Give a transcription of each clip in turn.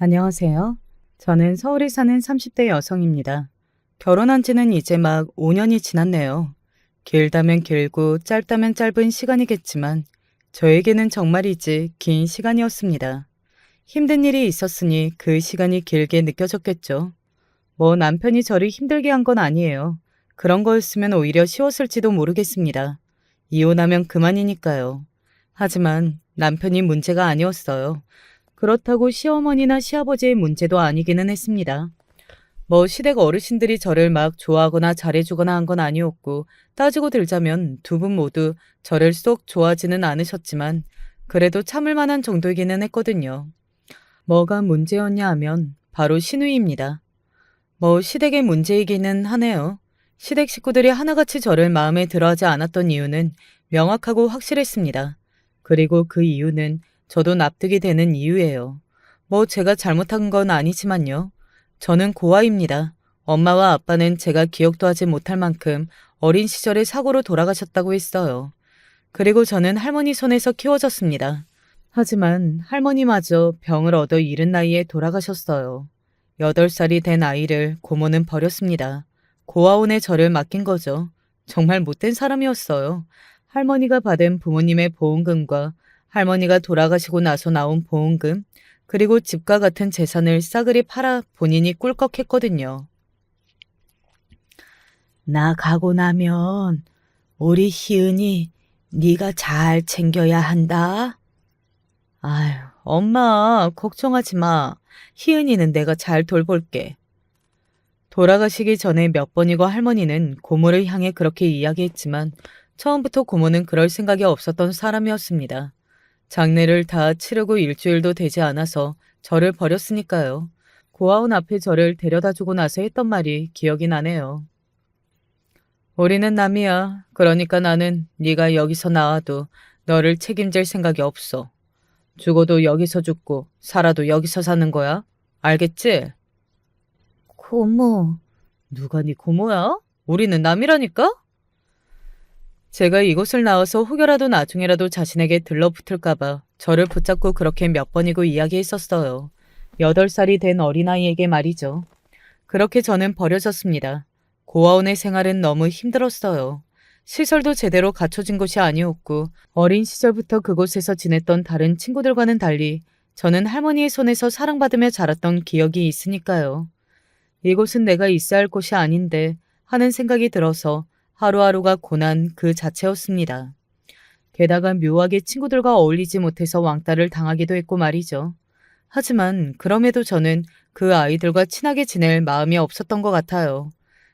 안녕하세요. 저는 서울에 사는 30대 여성입니다. 결혼한 지는 이제 막 5년이 지났네요. 길다면 길고 짧다면 짧은 시간이겠지만 저에게는 정말이지 긴 시간이었습니다. 힘든 일이 있었으니 그 시간이 길게 느껴졌겠죠. 뭐 남편이 저를 힘들게 한 건 아니에요. 그런 거였으면 오히려 쉬웠을지도 모르겠습니다. 이혼하면 그만이니까요. 하지만 남편이 문제가 아니었어요. 그렇다고 시어머니나 시아버지의 문제도 아니기는 했습니다. 뭐 시댁 어르신들이 저를 막 좋아하거나 잘해주거나 한 건 아니었고, 따지고 들자면 두 분 모두 저를 쏙 좋아하지는 않으셨지만 그래도 참을 만한 정도이기는 했거든요. 뭐가 문제였냐 하면 바로 시누이입니다. 뭐 시댁의 문제이기는 하네요. 시댁 식구들이 하나같이 저를 마음에 들어하지 않았던 이유는 명확하고 확실했습니다. 그리고 그 이유는 저도 납득이 되는 이유예요. 뭐 제가 잘못한 건 아니지만요. 저는 고아입니다. 엄마와 아빠는 제가 기억도 하지 못할 만큼 어린 시절에 사고로 돌아가셨다고 했어요. 그리고 저는 할머니 손에서 키워졌습니다. 하지만 할머니마저 병을 얻어 이른 나이에 돌아가셨어요. 8살이 된 아이를 고모는 버렸습니다. 고아원에 저를 맡긴 거죠. 정말 못된 사람이었어요. 할머니가 받은 부모님의 보험금과 할머니가 돌아가시고 나서 나온 보험금, 그리고 집과 같은 재산을 싸그리 팔아 본인이 꿀꺽했거든요. 나 가고 나면 우리 희은이 네가 잘 챙겨야 한다. 아유, 엄마, 걱정하지 마. 희은이는 내가 잘 돌볼게. 돌아가시기 전에 몇 번이고 할머니는 고모를 향해 그렇게 이야기했지만 처음부터 고모는 그럴 생각이 없었던 사람이었습니다. 장례를 다 치르고 일주일도 되지 않아서 저를 버렸으니까요. 고아원 앞에 저를 데려다 주고 나서 했던 말이 기억이 나네요. 우리는 남이야. 그러니까 나는 네가 여기서 나와도 너를 책임질 생각이 없어. 죽어도 여기서 죽고 살아도 여기서 사는 거야. 알겠지? 고모. 누가 네 고모야? 우리는 남이라니까? 제가 이곳을 나와서 혹여라도 나중에라도 자신에게 들러붙을까봐 저를 붙잡고 그렇게 몇 번이고 이야기했었어요. 8살이 된 어린아이에게 말이죠. 그렇게 저는 버려졌습니다. 고아원의 생활은 너무 힘들었어요. 시설도 제대로 갖춰진 곳이 아니었고 어린 시절부터 그곳에서 지냈던 다른 친구들과는 달리 저는 할머니의 손에서 사랑받으며 자랐던 기억이 있으니까요. 이곳은 내가 있어야 할 곳이 아닌데 하는 생각이 들어서 하루하루가 고난 그 자체였습니다. 게다가 묘하게 친구들과 어울리지 못해서 왕따를 당하기도 했고 말이죠. 하지만 그럼에도 저는 그 아이들과 친하게 지낼 마음이 없었던 것 같아요.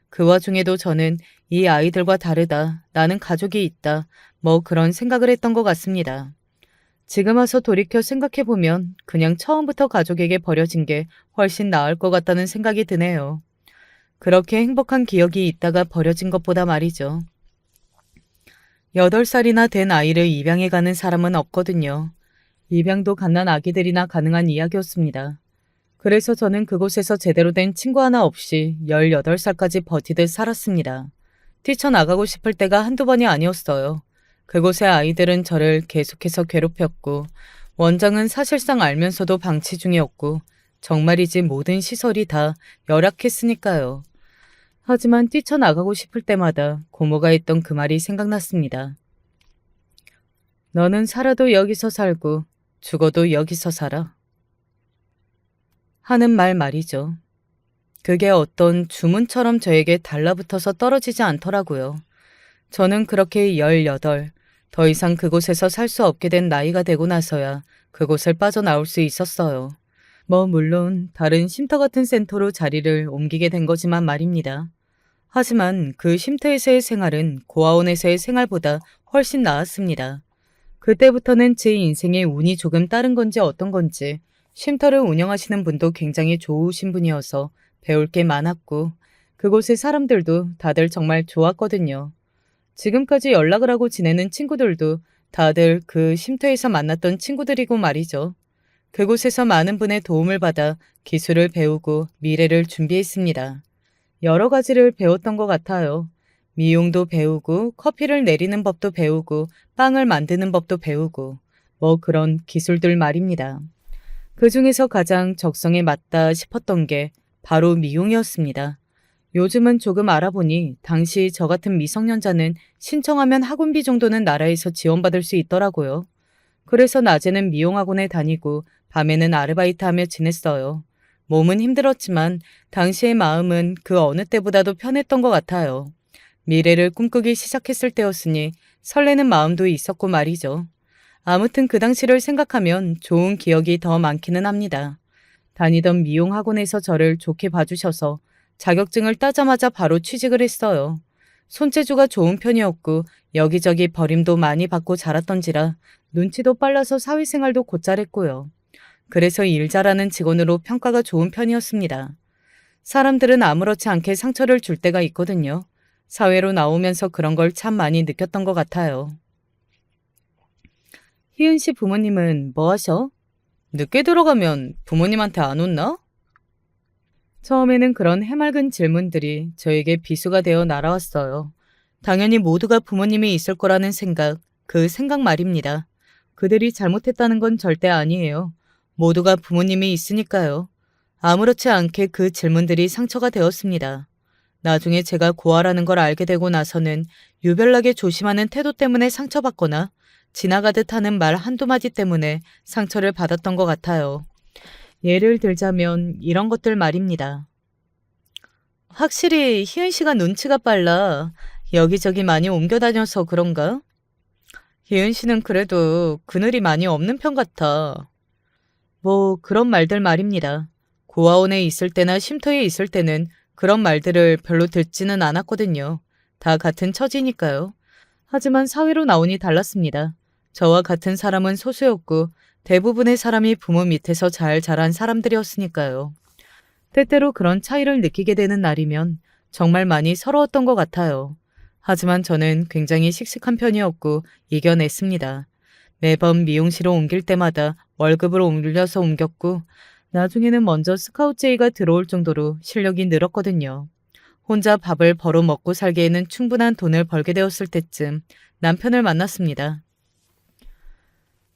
그 와중에도 저는 이 아이들과 다르다, 나는 가족이 있다, 뭐 그런 생각을 했던 것 같습니다. 지금 와서 돌이켜 생각해보면 그냥 처음부터 가족에게 버려진 게 훨씬 나을 것 같다는 생각이 드네요. 그렇게 행복한 기억이 있다가 버려진 것보다 말이죠. 8살이나 된 아이를 입양해 가는 사람은 없거든요. 입양도 갓난 아기들이나 가능한 이야기였습니다. 그래서 저는 그곳에서 제대로 된 친구 하나 없이 18살까지 버티듯 살았습니다. 뛰쳐나가고 싶을 때가 한두 번이 아니었어요. 그곳의 아이들은 저를 계속해서 괴롭혔고 원장은 사실상 알면서도 방치 중이었고 정말이지 모든 시설이 다 열악했으니까요. 하지만 뛰쳐나가고 싶을 때마다 고모가 했던 그 말이 생각났습니다. 너는 살아도 여기서 살고 죽어도 여기서 살아. 하는 말 말이죠. 그게 어떤 주문처럼 저에게 달라붙어서 떨어지지 않더라고요. 저는 그렇게 18, 더 이상 그곳에서 살 수 없게 된 나이가 되고 나서야 그곳을 빠져나올 수 있었어요. 뭐 물론 다른 쉼터 같은 센터로 자리를 옮기게 된 거지만 말입니다. 하지만 그 쉼터에서의 생활은 고아원에서의 생활보다 훨씬 나았습니다. 그때부터는 제 인생에 운이 조금 따른 건지 어떤 건지 쉼터를 운영하시는 분도 굉장히 좋으신 분이어서 배울 게 많았고 그곳의 사람들도 다들 정말 좋았거든요. 지금까지 연락을 하고 지내는 친구들도 다들 그 쉼터에서 만났던 친구들이고 말이죠. 그곳에서 많은 분의 도움을 받아 기술을 배우고 미래를 준비했습니다. 여러 가지를 배웠던 것 같아요. 미용도 배우고 커피를 내리는 법도 배우고 빵을 만드는 법도 배우고 뭐 그런 기술들 말입니다. 그 중에서 가장 적성에 맞다 싶었던 게 바로 미용이었습니다. 요즘은 조금 알아보니 당시 저 같은 미성년자는 신청하면 학원비 정도는 나라에서 지원받을 수 있더라고요. 그래서 낮에는 미용학원에 다니고 밤에는 아르바이트하며 지냈어요. 몸은 힘들었지만 당시의 마음은 그 어느 때보다도 편했던 것 같아요. 미래를 꿈꾸기 시작했을 때였으니 설레는 마음도 있었고 말이죠. 아무튼 그 당시를 생각하면 좋은 기억이 더 많기는 합니다. 다니던 미용 학원에서 저를 좋게 봐주셔서 자격증을 따자마자 바로 취직을 했어요. 손재주가 좋은 편이었고 여기저기 버림도 많이 받고 자랐던지라 눈치도 빨라서 사회생활도 곧잘 했고요. 그래서 일 잘하는 직원으로 평가가 좋은 편이었습니다. 사람들은 아무렇지 않게 상처를 줄 때가 있거든요. 사회로 나오면서 그런 걸 참 많이 느꼈던 것 같아요. 희은 씨 부모님은 뭐 하셔? 늦게 들어가면 부모님한테 안 혼나? 처음에는 그런 해맑은 질문들이 저에게 비수가 되어 날아왔어요. 당연히 모두가 부모님이 있을 거라는 생각, 그 생각 말입니다. 그들이 잘못했다는 건 절대 아니에요. 모두가 부모님이 있으니까요. 아무렇지 않게 그 질문들이 상처가 되었습니다. 나중에 제가 고아라는 걸 알게 되고 나서는 유별나게 조심하는 태도 때문에 상처받거나 지나가듯 하는 말 한두 마디 때문에 상처를 받았던 것 같아요. 예를 들자면 이런 것들 말입니다. 확실히 희은 씨가 눈치가 빨라. 여기저기 많이 옮겨 다녀서 그런가? 희은 씨는 그래도 그늘이 많이 없는 편 같아. 뭐 그런 말들 말입니다. 고아원에 있을 때나 쉼터에 있을 때는 그런 말들을 별로 듣지는 않았거든요. 다 같은 처지니까요. 하지만 사회로 나오니 달랐습니다. 저와 같은 사람은 소수였고 대부분의 사람이 부모 밑에서 잘 자란 사람들이었으니까요. 때때로 그런 차이를 느끼게 되는 날이면 정말 많이 서러웠던 것 같아요. 하지만 저는 굉장히 씩씩한 편이었고 이겨냈습니다. 매번 미용실을 옮길 때마다 월급을 올려서 옮겼고 나중에는 먼저 스카우트제의가 들어올 정도로 실력이 늘었거든요. 혼자 밥을 벌어 먹고 살기에는 충분한 돈을 벌게 되었을 때쯤 남편을 만났습니다.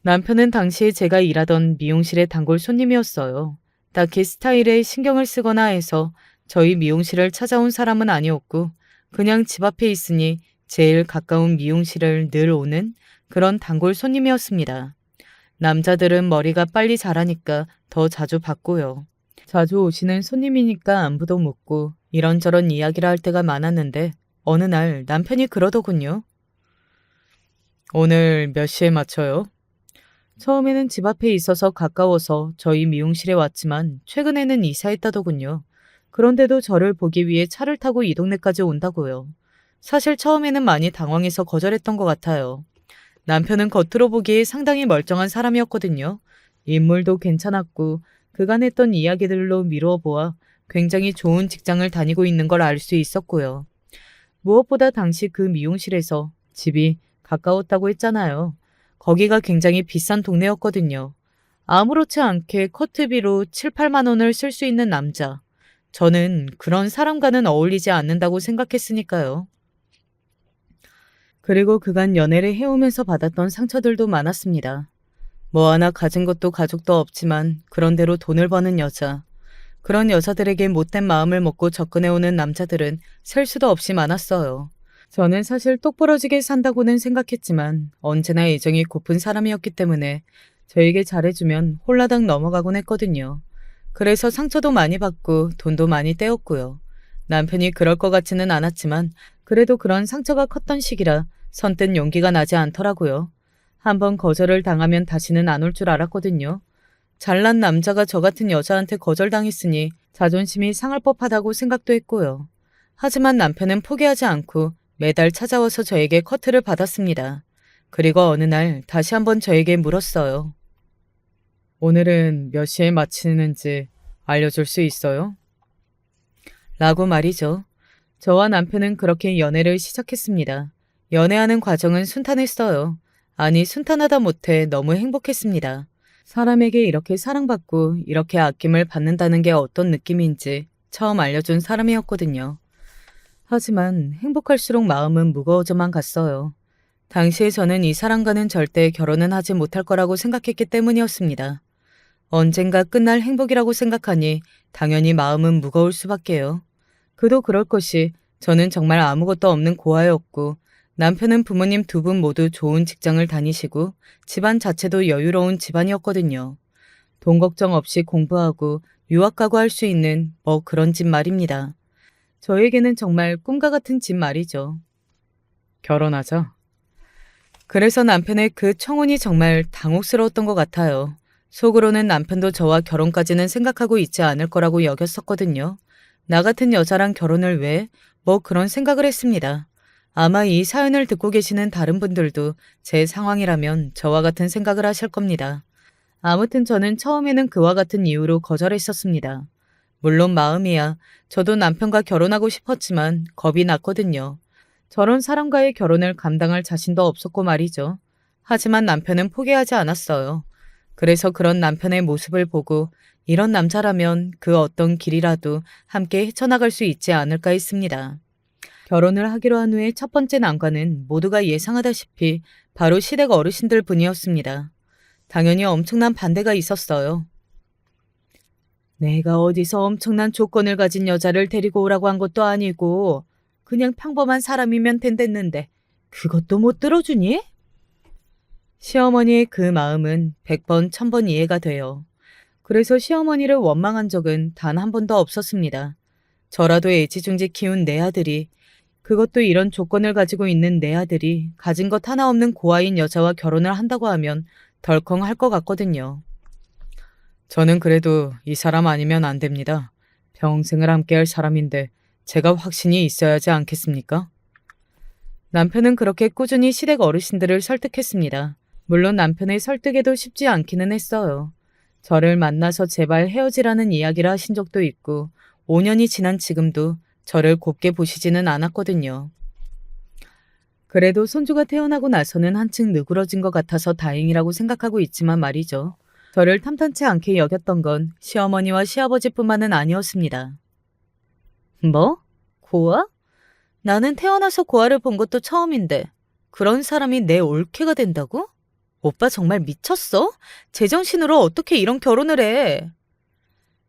남편은 당시에 제가 일하던 미용실의 단골 손님이었어요. 딱히 스타일에 신경을 쓰거나 해서 저희 미용실을 찾아온 사람은 아니었고 그냥 집 앞에 있으니 제일 가까운 미용실을 늘 오는 그런 단골 손님이었습니다. 남자들은 머리가 빨리 자라니까 더 자주 받고요. 자주 오시는 손님이니까 안부도 묻고 이런저런 이야기를 할 때가 많았는데 어느 날 남편이 그러더군요. 오늘 몇 시에 맞춰요? 처음에는 집 앞에 있어서 가까워서 저희 미용실에 왔지만 최근에는 이사했다더군요. 그런데도 저를 보기 위해 차를 타고 이 동네까지 온다고요. 사실 처음에는 많이 당황해서 거절했던 것 같아요. 남편은 겉으로 보기에 상당히 멀쩡한 사람이었거든요. 인물도 괜찮았고 그간 했던 이야기들로 미루어 보아 굉장히 좋은 직장을 다니고 있는 걸 알 수 있었고요. 무엇보다 당시 그 미용실에서 집이 가까웠다고 했잖아요. 거기가 굉장히 비싼 동네였거든요. 아무렇지 않게 커트비로 7, 8만 원을 쓸 수 있는 남자. 저는 그런 사람과는 어울리지 않는다고 생각했으니까요. 그리고 그간 연애를 해오면서 받았던 상처들도 많았습니다. 뭐 하나 가진 것도 가족도 없지만 그런대로 돈을 버는 여자. 그런 여자들에게 못된 마음을 먹고 접근해오는 남자들은 셀 수도 없이 많았어요. 저는 사실 똑부러지게 산다고는 생각했지만 언제나 애정이 고픈 사람이었기 때문에 저에게 잘해주면 홀라당 넘어가곤 했거든요. 그래서 상처도 많이 받고 돈도 많이 떼었고요. 남편이 그럴 것 같지는 않았지만 그래도 그런 상처가 컸던 시기라 선뜻 용기가 나지 않더라고요. 한번 거절을 당하면 다시는 안 올 줄 알았거든요. 잘난 남자가 저 같은 여자한테 거절당했으니 자존심이 상할 법하다고 생각도 했고요. 하지만 남편은 포기하지 않고 매달 찾아와서 저에게 커트를 받았습니다. 그리고 어느 날 다시 한번 저에게 물었어요. 오늘은 몇 시에 마치는지 알려줄 수 있어요? 라고 말이죠. 저와 남편은 그렇게 연애를 시작했습니다. 연애하는 과정은 순탄했어요. 아니, 순탄하다 못해 너무 행복했습니다. 사람에게 이렇게 사랑받고 이렇게 아낌을 받는다는 게 어떤 느낌인지 처음 알려준 사람이었거든요. 하지만 행복할수록 마음은 무거워져만 갔어요. 당시에 저는 이 사람과는 절대 결혼은 하지 못할 거라고 생각했기 때문이었습니다. 언젠가 끝날 행복이라고 생각하니 당연히 마음은 무거울 수밖에요. 그도 그럴 것이 저는 정말 아무것도 없는 고아였고 남편은 부모님 두 분 모두 좋은 직장을 다니시고 집안 자체도 여유로운 집안이었거든요. 돈 걱정 없이 공부하고 유학 가고 할 수 있는 그런 집 말입니다. 저에게는 정말 꿈과 같은 집 말이죠. 결혼하자. 그래서 남편의 그 청혼이 정말 당혹스러웠던 것 같아요. 속으로는 남편도 저와 결혼까지는 생각하고 있지 않을 거라고 여겼었거든요. 나 같은 여자랑 결혼을 왜? 그런 생각을 했습니다. 아마 이 사연을 듣고 계시는 다른 분들도 제 상황이라면 저와 같은 생각을 하실 겁니다. 아무튼 저는 처음에는 그와 같은 이유로 거절했었습니다. 물론 마음이야 저도 남편과 결혼하고 싶었지만 겁이 났거든요. 저런 사람과의 결혼을 감당할 자신도 없었고 말이죠. 하지만 남편은 포기하지 않았어요. 그래서 그런 남편의 모습을 보고 이런 남자라면 그 어떤 길이라도 함께 헤쳐나갈 수 있지 않을까 했습니다. 결혼을 하기로 한 후에 첫 번째 난관은 모두가 예상하다시피 바로 시댁 어르신들 분이었습니다. 당연히 엄청난 반대가 있었어요. 내가 어디서 엄청난 조건을 가진 여자를 데리고 오라고 한 것도 아니고 그냥 평범한 사람이면 된댔는데 그것도 못 들어주니? 시어머니의 그 마음은 100번, 1000번 이해가 돼요. 그래서 시어머니를 원망한 적은 단 한 번도 없었습니다. 저라도 애지중지 키운 내 아들이, 그것도 이런 조건을 가지고 있는 내 아들이 가진 것 하나 없는 고아인 여자와 결혼을 한다고 하면 덜컹 할 것 같거든요. 저는 그래도 이 사람 아니면 안 됩니다. 평생을 함께할 사람인데 제가 확신이 있어야지 않겠습니까? 남편은 그렇게 꾸준히 시댁 어르신들을 설득했습니다. 물론 남편의 설득에도 쉽지 않기는 했어요. 저를 만나서 제발 헤어지라는 이야기를 하신 적도 있고 5년이 지난 지금도 저를 곱게 보시지는 않았거든요. 그래도 손주가 태어나고 나서는 한층 느그러진 것 같아서 다행이라고 생각하고 있지만 말이죠. 저를 탐탄치 않게 여겼던 건 시어머니와 시아버지뿐만은 아니었습니다. 뭐? 고아? 나는 태어나서 고아를 본 것도 처음인데 그런 사람이 내 올케가 된다고? 오빠 정말 미쳤어? 제정신으로 어떻게 이런 결혼을 해?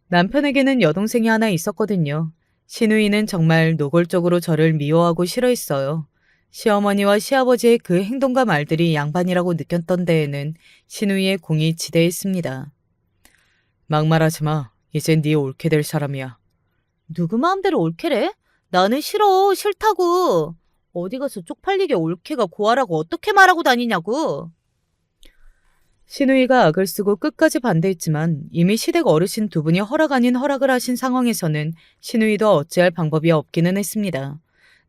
남편에게는 여동생이 하나 있었거든요. 시누이는 정말 노골적으로 저를 미워하고 싫어했어요. 시어머니와 시아버지의 그 행동과 말들이 양반이라고 느꼈던 데에는 시누이의 공이 지대했습니다. 막말하지 마. 이제 네 옳게 될 사람이야. 누구 마음대로 옳게래? 나는 싫어. 싫다고. 어디 가서 쪽팔리게 옳게가 고아라고 어떻게 말하고 다니냐고. 시누이가 악을 쓰고 끝까지 반대했지만 이미 시댁 어르신 두 분이 허락 아닌 허락을 하신 상황에서는 시누이도 어찌할 방법이 없기는 했습니다.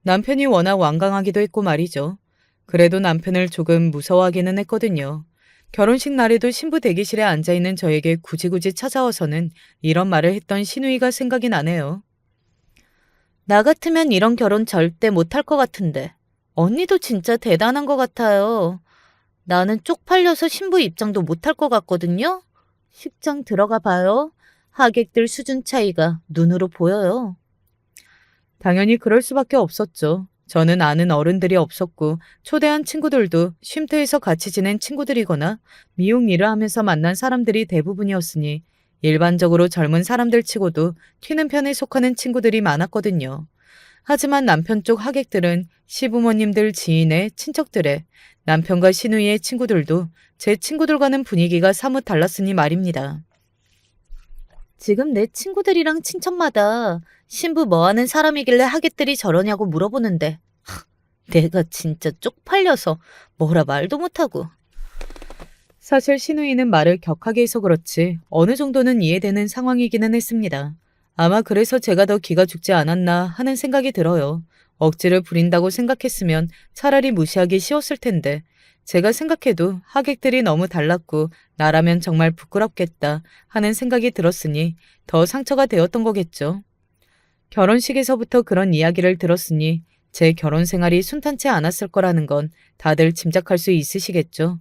남편이 워낙 완강하기도 했고 말이죠. 그래도 남편을 조금 무서워하기는 했거든요. 결혼식 날에도 신부 대기실에 앉아있는 저에게 굳이 찾아와서는 이런 말을 했던 시누이가 생각이 나네요. 나 같으면 이런 결혼 절대 못할 것 같은데. 언니도 진짜 대단한 것 같아요. 나는 쪽팔려서 신부 입장도 못할 것 같거든요. 식장 들어가 봐요. 하객들 수준 차이가 눈으로 보여요. 당연히 그럴 수밖에 없었죠. 저는 아는 어른들이 없었고 초대한 친구들도 쉼터에서 같이 지낸 친구들이거나 미용 일을 하면서 만난 사람들이 대부분이었으니 일반적으로 젊은 사람들 치고도 튀는 편에 속하는 친구들이 많았거든요. 하지만 남편 쪽 하객들은 시부모님들 지인의 친척들의 남편과 시누이의 친구들도 제 친구들과는 분위기가 사뭇 달랐으니 말입니다. 지금 내 친구들이랑 친척마다 신부 뭐하는 사람이길래 하객들이 저러냐고 물어보는데 내가 진짜 쪽팔려서 뭐라 말도 못하고. 사실 시누이는 말을 격하게 해서 그렇지 어느 정도는 이해되는 상황이기는 했습니다. 아마 그래서 제가 더 기가 죽지 않았나 하는 생각이 들어요. 억지를 부린다고 생각했으면 차라리 무시하기 쉬웠을 텐데 제가 생각해도 하객들이 너무 달랐고 나라면 정말 부끄럽겠다 하는 생각이 들었으니 더 상처가 되었던 거겠죠. 결혼식에서부터 그런 이야기를 들었으니 제 결혼 생활이 순탄치 않았을 거라는 건 다들 짐작할 수 있으시겠죠.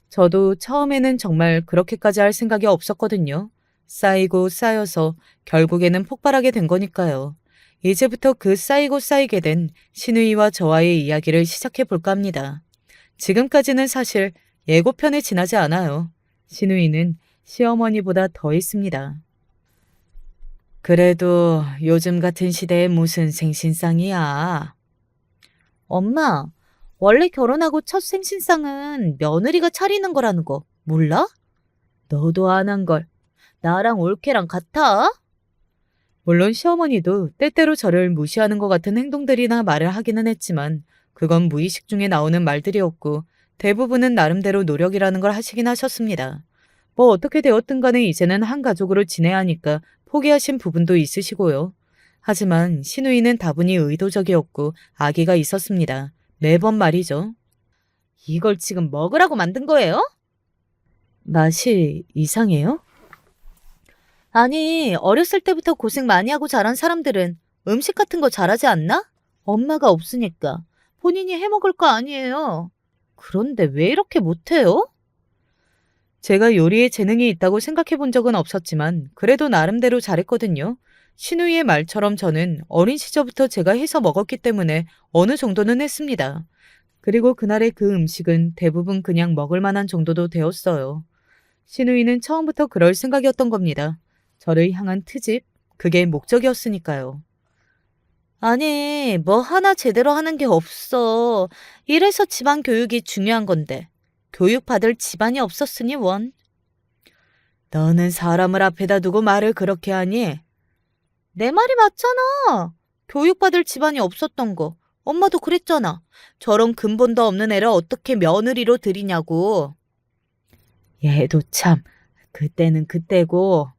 저도 처음에는 정말 그렇게까지 할 생각이 없었거든요. 쌓이고 쌓여서 결국에는 폭발하게 된 거니까요. 이제부터 그 쌓이고 쌓이게 된 시누이와 저와의 이야기를 시작해 볼까 합니다. 지금까지는 사실 예고편에 지나지 않아요. 시누이는 시어머니보다 더 했습니다. 그래도 요즘 같은 시대에 무슨 생신상이야. 엄마, 원래 결혼하고 첫 생신상은 며느리가 차리는 거라는 거 몰라? 너도 안 한 걸. 나랑 올케랑 같아? 물론 시어머니도 때때로 저를 무시하는 것 같은 행동들이나 말을 하기는 했지만 그건 무의식 중에 나오는 말들이었고 대부분은 나름대로 노력이라는 걸 하시긴 하셨습니다. 뭐 어떻게 되었든 간에 이제는 한 가족으로 지내야 하니까 포기하신 부분도 있으시고요. 하지만 시누이는 다분히 의도적이었고 악의가 있었습니다. 매번 말이죠. 이걸 지금 먹으라고 만든 거예요? 맛이 이상해요? 아니, 어렸을 때부터 고생 많이 하고 자란 사람들은 음식 같은 거 잘하지 않나? 엄마가 없으니까 본인이 해 먹을 거 아니에요. 그런데 왜 이렇게 못해요? 제가 요리에 재능이 있다고 생각해 본 적은 없었지만 그래도 나름대로 잘했거든요. 신우이의 말처럼 저는 어린 시절부터 제가 해서 먹었기 때문에 어느 정도는 했습니다. 그리고 그날의 그 음식은 대부분 그냥 먹을 만한 정도도 되었어요. 신우이는 처음부터 그럴 생각이었던 겁니다. 저를 향한 트집, 그게 목적이었으니까요. 아니, 뭐 하나 제대로 하는 게 없어. 이래서 집안 교육이 중요한 건데. 교육받을 집안이 없었으니 원. 너는 사람을 앞에다 두고 말을 그렇게 하니? 내 말이 맞잖아. 교육받을 집안이 없었던 거. 엄마도 그랬잖아. 저런 근본도 없는 애를 어떻게 며느리로 들이냐고. 얘도 참, 그때는 그때고.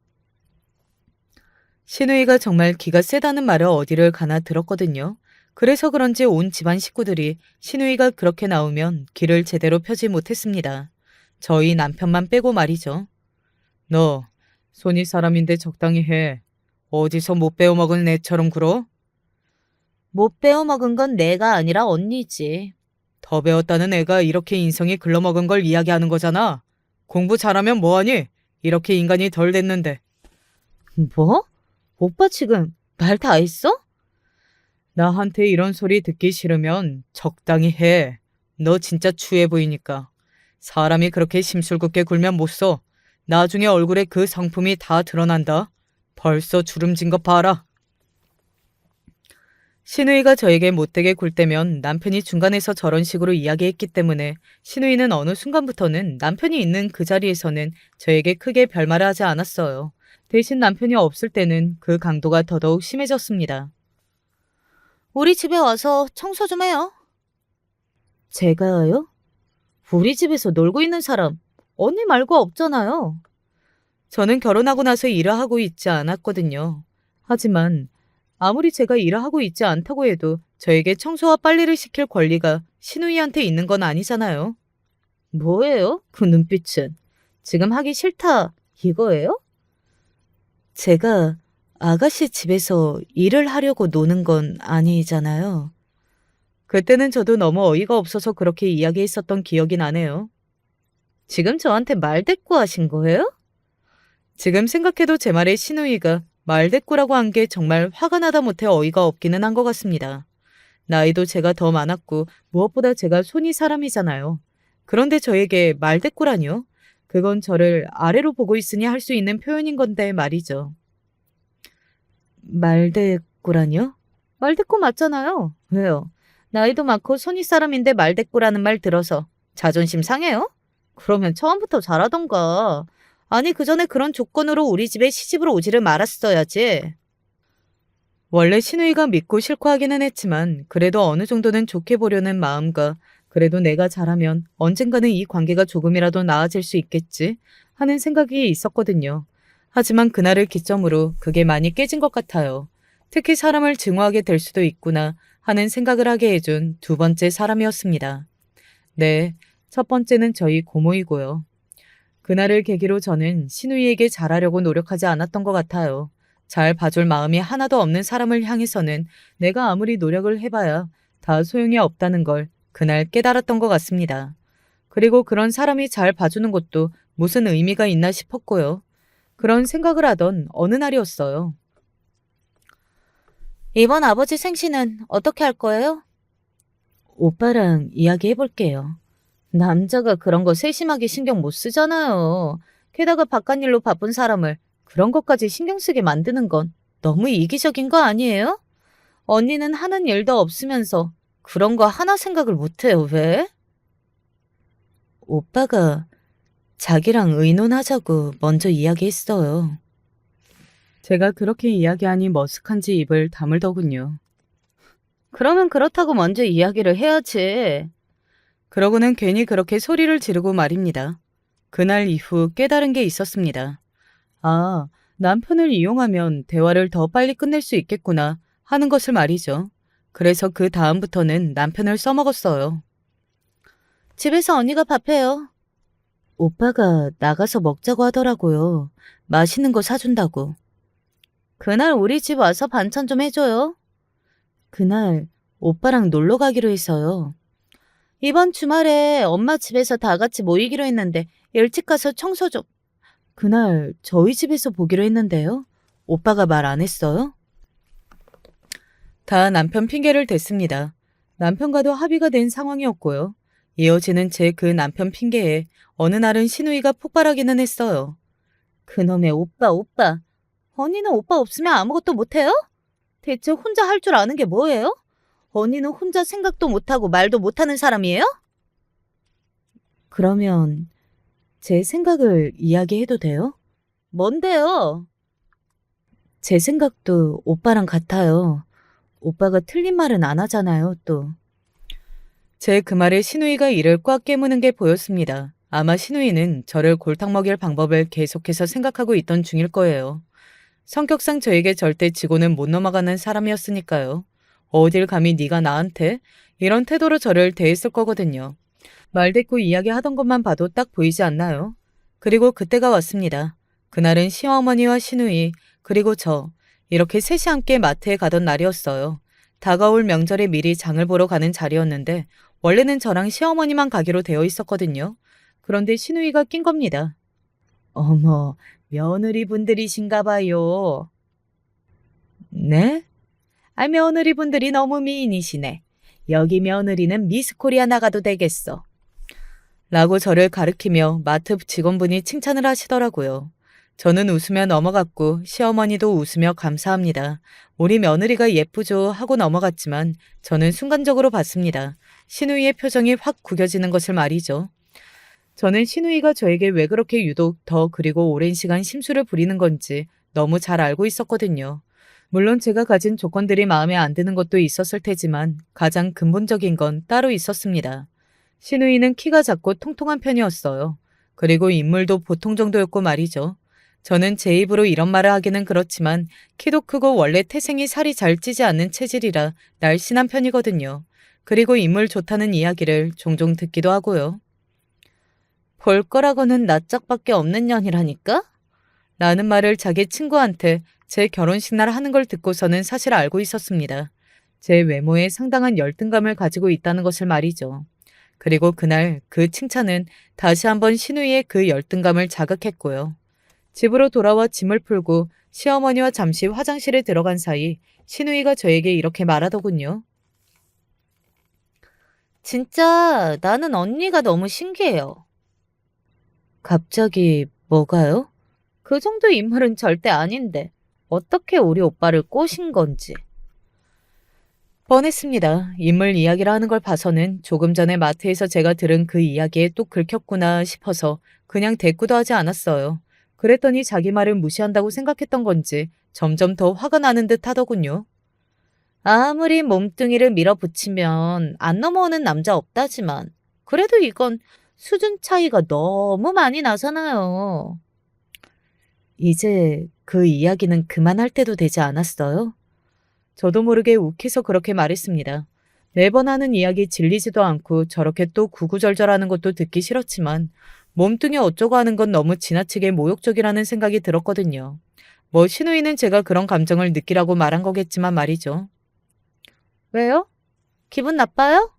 신우이가 정말 기가 세다는 말을 어디를 가나 들었거든요. 그래서 그런지 온 집안 식구들이 신우이가 그렇게 나오면 길을 제대로 펴지 못했습니다. 저희 남편만 빼고 말이죠. 너, 손이 사람인데 적당히 해. 어디서 못 배워먹은 애처럼 굴어? 못 배워먹은 건 내가 아니라 언니지. 더 배웠다는 애가 이렇게 인성이 글러먹은 걸 이야기하는 거잖아. 공부 잘하면 뭐하니? 이렇게 인간이 덜 됐는데. 뭐? 오빠 지금 말 다 했어? 나한테 이런 소리 듣기 싫으면 적당히 해. 너 진짜 추해 보이니까. 사람이 그렇게 심술궂게 굴면 못 써. 나중에 얼굴에 그 성품이 다 드러난다. 벌써 주름진 거 봐라. 신우이가 저에게 못되게 굴 때면 남편이 중간에서 저런 식으로 이야기했기 때문에 신우이는 어느 순간부터는 남편이 있는 그 자리에서는 저에게 크게 별말을 하지 않았어요. 대신 남편이 없을 때는 그 강도가 더더욱 심해졌습니다. 우리 집에 와서 청소 좀 해요. 제가요? 우리 집에서 놀고 있는 사람 언니 말고 없잖아요. 저는 결혼하고 나서 일을 하고 있지 않았거든요. 하지만 아무리 제가 일을 하고 있지 않다고 해도 저에게 청소와 빨래를 시킬 권리가 신우이한테 있는 건 아니잖아요. 뭐예요? 그 눈빛은. 지금 하기 싫다 이거예요? 제가 아가씨 집에서 일을 하려고 노는 건 아니잖아요. 그때는 저도 너무 어이가 없어서 그렇게 이야기했었던 기억이 나네요. 지금 저한테 말대꾸하신 거예요? 지금 생각해도 제 말에 신우이가 말대꾸라고 한 게 정말 화가 나다 못해 어이가 없기는 한 것 같습니다. 나이도 제가 더 많았고 무엇보다 제가 손이 사람이잖아요. 그런데 저에게 말대꾸라뇨? 그건 저를 아래로 보고 있으니 할 수 있는 표현인 건데 말이죠. 말대꾸라뇨? 말대꾸 맞잖아요. 왜요? 나이도 많고 손이 사람인데 말대꾸라는 말 들어서 자존심 상해요? 그러면 처음부터 잘하던가. 아니 그 전에 그런 조건으로 우리 집에 시집을 오지를 말았어야지. 원래 신우이가 믿고 싫고 하기는 했지만 그래도 어느 정도는 좋게 보려는 마음과 그래도 내가 잘하면 언젠가는 이 관계가 조금이라도 나아질 수 있겠지 하는 생각이 있었거든요. 하지만 그날을 기점으로 그게 많이 깨진 것 같아요. 특히 사람을 증오하게 될 수도 있구나 하는 생각을 하게 해준 두 번째 사람이었습니다. 네, 첫 번째는 저희 고모이고요. 그날을 계기로 저는 신우이에게 잘하려고 노력하지 않았던 것 같아요. 잘 봐줄 마음이 하나도 없는 사람을 향해서는 내가 아무리 노력을 해봐야 다 소용이 없다는 걸 그날 깨달았던 것 같습니다. 그리고 그런 사람이 잘 봐주는 것도 무슨 의미가 있나 싶었고요. 그런 생각을 하던 어느 날이었어요. 이번 아버지 생신은 어떻게 할 거예요? 오빠랑 이야기해볼게요. 남자가 그런 거 세심하게 신경 못 쓰잖아요. 게다가 바깥 일로 바쁜 사람을 그런 것까지 신경 쓰게 만드는 건 너무 이기적인 거 아니에요? 언니는 하는 일도 없으면서 그런 거 하나 생각을 못해요, 왜? 오빠가 자기랑 의논하자고 먼저 이야기했어요. 제가 그렇게 이야기하니 머쓱한지 입을 다물더군요. 그러면 그렇다고 먼저 이야기를 해야지. 그러고는 괜히 그렇게 소리를 지르고 말입니다. 그날 이후 깨달은 게 있었습니다. 아, 남편을 이용하면 대화를 더 빨리 끝낼 수 있겠구나 하는 것을 말이죠. 그래서 그 다음부터는 남편을 써먹었어요. 집에서 언니가 밥해요. 오빠가 나가서 먹자고 하더라고요. 맛있는 거 사준다고. 그날 우리 집 와서 반찬 좀 해줘요. 그날 오빠랑 놀러 가기로 했어요. 이번 주말에 엄마 집에서 다 같이 모이기로 했는데 일찍 가서 청소 좀. 그날 저희 집에서 보기로 했는데요. 오빠가 말 안 했어요? 다 남편 핑계를 댔습니다. 남편과도 합의가 된 상황이었고요. 이어지는 제 그 남편 핑계에 어느 날은 신우이가 폭발하기는 했어요. 그놈의 오빠. 언니는 오빠 없으면 아무것도 못해요? 대체 혼자 할 줄 아는 게 뭐예요? 언니는 혼자 생각도 못하고 말도 못하는 사람이에요? 그러면 제 생각을 이야기해도 돼요? 뭔데요? 제 생각도 오빠랑 같아요. 오빠가 틀린 말은 안 하잖아요, 또. 제 그 말에 신우이가 이를 꽉 깨무는 게 보였습니다. 아마 신우이는 저를 골탕 먹일 방법을 계속해서 생각하고 있던 중일 거예요. 성격상 저에게 절대 지고는 못 넘어가는 사람이었으니까요. 어딜 감히 네가 나한테 이런 태도로 저를 대했을 거거든요. 말대꾸 이야기하던 것만 봐도 딱 보이지 않나요? 그리고 그때가 왔습니다. 그날은 시어머니와 신우이 그리고 저 이렇게 셋이 함께 마트에 가던 날이었어요. 다가올 명절에 미리 장을 보러 가는 자리였는데 원래는 저랑 시어머니만 가기로 되어 있었거든요. 그런데 신우이가 낀 겁니다. 어머, 며느리 분들이신가 봐요. 네? 아, 며느리 분들이 너무 미인이시네. 여기 며느리는 미스코리아 나가도 되겠어. 라고 저를 가리키며 마트 직원분이 칭찬을 하시더라고요. 저는 웃으며 넘어갔고 시어머니도 웃으며 감사합니다. 우리 며느리가 예쁘죠 하고 넘어갔지만 저는 순간적으로 봤습니다. 신우이의 표정이 확 구겨지는 것을 말이죠. 저는 신우이가 저에게 왜 그렇게 유독 더 그리고 오랜 시간 심술을 부리는 건지 너무 잘 알고 있었거든요. 물론 제가 가진 조건들이 마음에 안 드는 것도 있었을 테지만 가장 근본적인 건 따로 있었습니다. 신우이는 키가 작고 통통한 편이었어요. 그리고 인물도 보통 정도였고 말이죠. 저는 제 입으로 이런 말을 하기는 그렇지만 키도 크고 원래 태생이 살이 잘 찌지 않는 체질이라 날씬한 편이거든요. 그리고 인물 좋다는 이야기를 종종 듣기도 하고요. 볼 거라고는 낯짝밖에 없는 년이라니까? 라는 말을 자기 친구한테 제 결혼식 날 하는 걸 듣고서는 사실 알고 있었습니다. 제 외모에 상당한 열등감을 가지고 있다는 것을 말이죠. 그리고 그날 그 칭찬은 다시 한번 신우이의 그 열등감을 자극했고요. 집으로 돌아와 짐을 풀고 시어머니와 잠시 화장실에 들어간 사이 신우이가 저에게 이렇게 말하더군요. 진짜 나는 언니가 너무 신기해요. 갑자기 뭐가요? 그 정도 인물은 절대 아닌데 어떻게 우리 오빠를 꼬신 건지. 뻔했습니다. 인물 이야기를 하는 걸 봐서는 조금 전에 마트에서 제가 들은 그 이야기에 또 긁혔구나 싶어서 그냥 대꾸도 하지 않았어요. 그랬더니 자기 말을 무시한다고 생각했던 건지 점점 더 화가 나는 듯 하더군요. 아무리 몸뚱이를 밀어붙이면 안 넘어오는 남자 없다지만 그래도 이건 수준 차이가 너무 많이 나잖아요. 이제 그 이야기는 그만할 때도 되지 않았어요? 저도 모르게 욱해서 그렇게 말했습니다. 매번 하는 이야기 질리지도 않고 저렇게 또 구구절절하는 것도 듣기 싫었지만 몸뚱이 어쩌고 하는 건 너무 지나치게 모욕적이라는 생각이 들었거든요. 뭐 신우이는 제가 그런 감정을 느끼라고 말한 거겠지만 말이죠. 왜요? 기분 나빠요?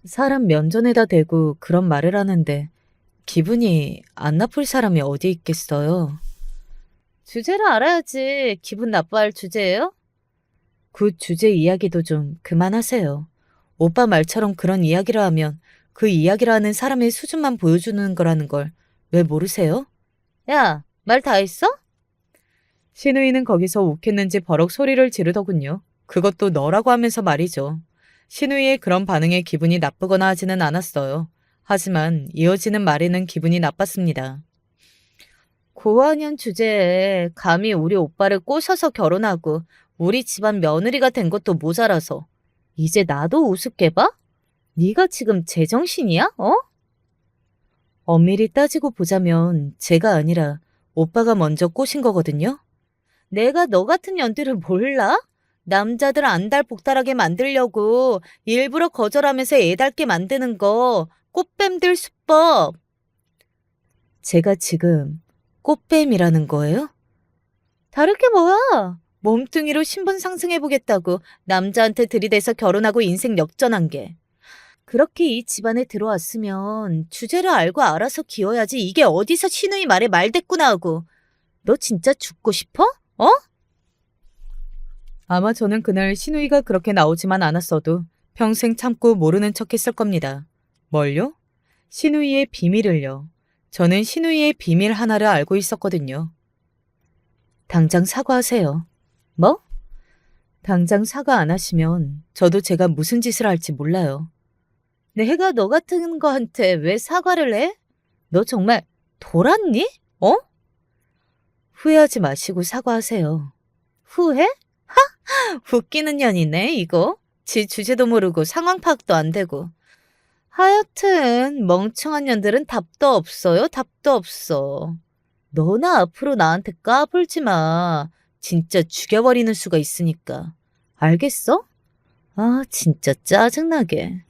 사람 면전에다 대고 그런 말을 하는데 기분이 안 나쁠 사람이 어디 있겠어요? 주제를 알아야지 기분 나빠할 주제예요? 그 주제 이야기도 좀 그만하세요. 오빠 말처럼 그런 이야기를 하면 그 이야기를 하는 사람의 수준만 보여주는 거라는 걸 왜 모르세요? 야, 말 다 했어? 신우이는 거기서 욱했는지 버럭 소리를 지르더군요. 그것도 너라고 하면서 말이죠. 신우이의 그런 반응에 기분이 나쁘거나 하지는 않았어요. 하지만 이어지는 말에는 기분이 나빴습니다. 고학년 주제에 감히 우리 오빠를 꼬셔서 결혼하고 우리 집안 며느리가 된 것도 모자라서 이제 나도 우습게 봐? 네가 지금 제정신이야? 어? 엄밀히 따지고 보자면 제가 아니라 오빠가 먼저 꼬신 거거든요. 내가 너 같은 년들을 몰라? 남자들 안달복달하게 만들려고 일부러 거절하면서 애달게 만드는 거 꽃뱀들 수법. 제가 지금 꽃뱀이라는 거예요? 다를 게 뭐야? 몸뚱이로 신분 상승해보겠다고 남자한테 들이대서 결혼하고 인생 역전한 게. 그렇게 이 집안에 들어왔으면 주제를 알고 알아서 기어야지. 이게 어디서 신우이 말에 말대꾸나 하고. 너 진짜 죽고 싶어? 어? 아마 저는 그날 신우이가 그렇게 나오지만 않았어도 평생 참고 모르는 척 했을 겁니다. 뭘요? 신우이의 비밀을요. 저는 신우이의 비밀 하나를 알고 있었거든요. 당장 사과하세요. 뭐? 당장 사과 안 하시면 저도 제가 무슨 짓을 할지 몰라요. 내가 너 같은 거한테 왜 사과를 해? 너 정말 돌았니? 어? 후회하지 마시고 사과하세요. 후회? 웃기는 년이네, 이거. 지 주제도 모르고 상황 파악도 안 되고. 하여튼 멍청한 년들은 답도 없어요. 답도 없어. 너나 앞으로 나한테 까불지 마. 진짜 죽여버리는 수가 있으니까. 알겠어? 아, 진짜 짜증나게.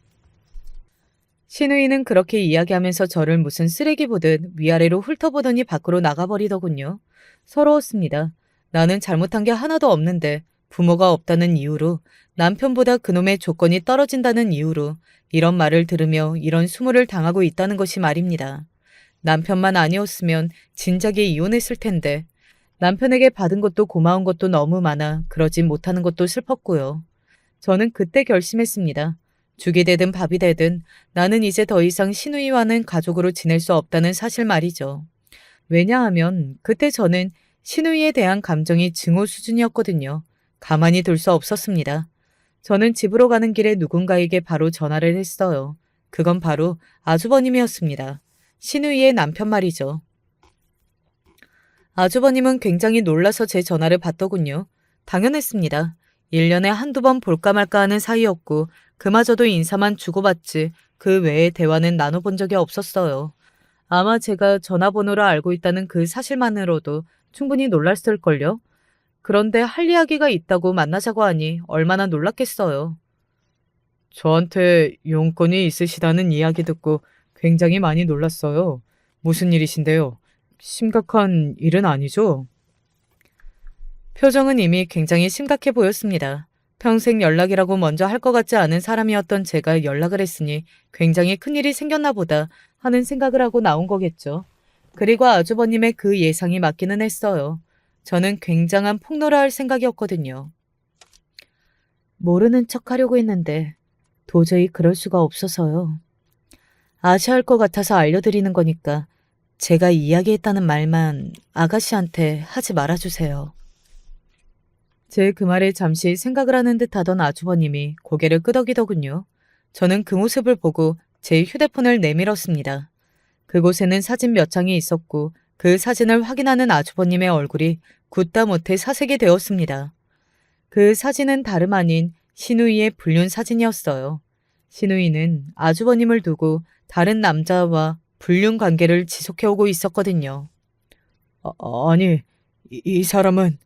신우이는 그렇게 이야기하면서 저를 무슨 쓰레기 보듯 위아래로 훑어보더니 밖으로 나가버리더군요. 서러웠습니다. 나는 잘못한 게 하나도 없는데 부모가 없다는 이유로 남편보다 그놈의 조건이 떨어진다는 이유로 이런 말을 들으며 이런 수모를 당하고 있다는 것이 말입니다. 남편만 아니었으면 진작에 이혼했을 텐데 남편에게 받은 것도 고마운 것도 너무 많아 그러지 못하는 것도 슬펐고요. 저는 그때 결심했습니다. 죽이 되든 밥이 되든 나는 이제 더 이상 신우이와는 가족으로 지낼 수 없다는 사실 말이죠. 왜냐하면 그때 저는 신우이에 대한 감정이 증오 수준이었거든요. 가만히 둘 수 없었습니다. 저는 집으로 가는 길에 누군가에게 바로 전화를 했어요. 그건 바로 아주버님이었습니다. 신우이의 남편 말이죠. 아주버님은 굉장히 놀라서 제 전화를 받더군요. 당연했습니다. 1년에 한두 번 볼까 말까 하는 사이였고 그마저도 인사만 주고받지 그 외의 대화는 나눠본 적이 없었어요. 아마 제가 전화번호를 알고 있다는 그 사실만으로도 충분히 놀랐을걸요. 그런데 할 이야기가 있다고 만나자고 하니 얼마나 놀랐겠어요. 저한테 용건이 있으시다는 이야기 듣고 굉장히 많이 놀랐어요. 무슨 일이신데요? 심각한 일은 아니죠? 표정은 이미 굉장히 심각해 보였습니다. 평생 연락이라고 먼저 할 것 같지 않은 사람이었던 제가 연락을 했으니 굉장히 큰일이 생겼나 보다 하는 생각을 하고 나온 거겠죠. 그리고 아주버님의 그 예상이 맞기는 했어요. 저는 굉장한 폭로를 할 생각이었거든요. 모르는 척 하려고 했는데 도저히 그럴 수가 없어서요. 아셔야 할 것 같아서 알려드리는 거니까 제가 이야기했다는 말만 아가씨한테 하지 말아주세요. 제 그 말에 잠시 생각을 하는 듯 하던 아주버님이 고개를 끄덕이더군요. 저는 그 모습을 보고 제 휴대폰을 내밀었습니다. 그곳에는 사진 몇 장이 있었고 그 사진을 확인하는 아주버님의 얼굴이 굳다 못해 사색이 되었습니다. 그 사진은 다름 아닌 신우이의 불륜 사진이었어요. 신우이는 아주버님을 두고 다른 남자와 불륜 관계를 지속해오고 있었거든요. 아니, 이 사람은...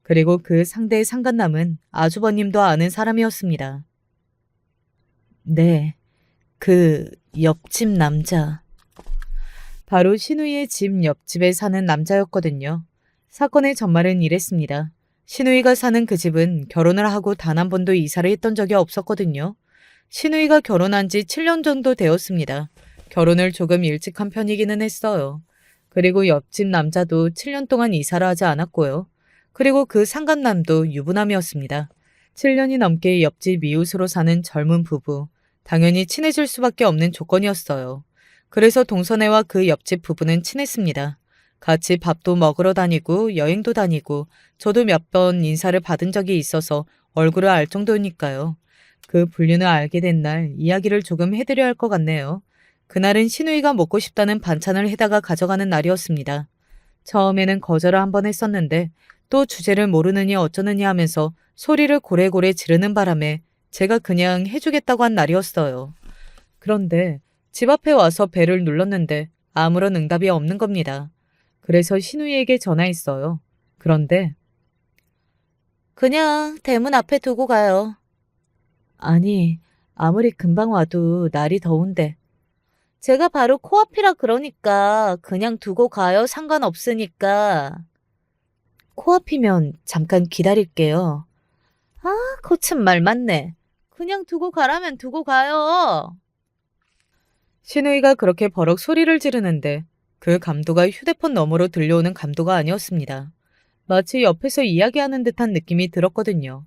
그리고 그 상대의 상간남은 아주버님도 아는 사람이었습니다. 네, 그 옆집 남자. 바로 신우이의 집 옆집에 사는 남자였거든요. 사건의 전말은 이랬습니다. 신우이가 사는 그 집은 결혼을 하고 단 한 번도 이사를 했던 적이 없었거든요. 신우이가 결혼한 지 7년 정도 되었습니다. 결혼을 조금 일찍 한 편이기는 했어요. 그리고 옆집 남자도 7년 동안 이사를 하지 않았고요. 그리고 그 상간남도 유부남이었습니다. 7년이 넘게 옆집 이웃으로 사는 젊은 부부. 당연히 친해질 수밖에 없는 조건이었어요. 그래서 동선애와 그 옆집 부부는 친했습니다. 같이 밥도 먹으러 다니고 여행도 다니고 저도 몇 번 인사를 받은 적이 있어서 얼굴을 알 정도니까요. 그 불륜을 알게 된 날 이야기를 조금 해드려야 할 것 같네요. 그날은 신우이가 먹고 싶다는 반찬을 해다가 가져가는 날이었습니다. 처음에는 거절을 한 번 했었는데 또 주제를 모르느니 어쩌느니 하면서 소리를 고래고래 지르는 바람에 제가 그냥 해주겠다고 한 날이었어요. 그런데 집 앞에 와서 벨을 눌렀는데 아무런 응답이 없는 겁니다. 그래서 신우이에게 전화했어요. 그런데 그냥 대문 앞에 두고 가요. 아니, 아무리 금방 와도 날이 더운데. 제가 바로 코앞이라 그러니까 그냥 두고 가요. 상관없으니까. 코앞이면 잠깐 기다릴게요. 아, 거친 말 맞네. 그냥 두고 가라면 두고 가요. 신우이가 그렇게 버럭 소리를 지르는데 그 감도가 휴대폰 너머로 들려오는 감도가 아니었습니다. 마치 옆에서 이야기하는 듯한 느낌이 들었거든요.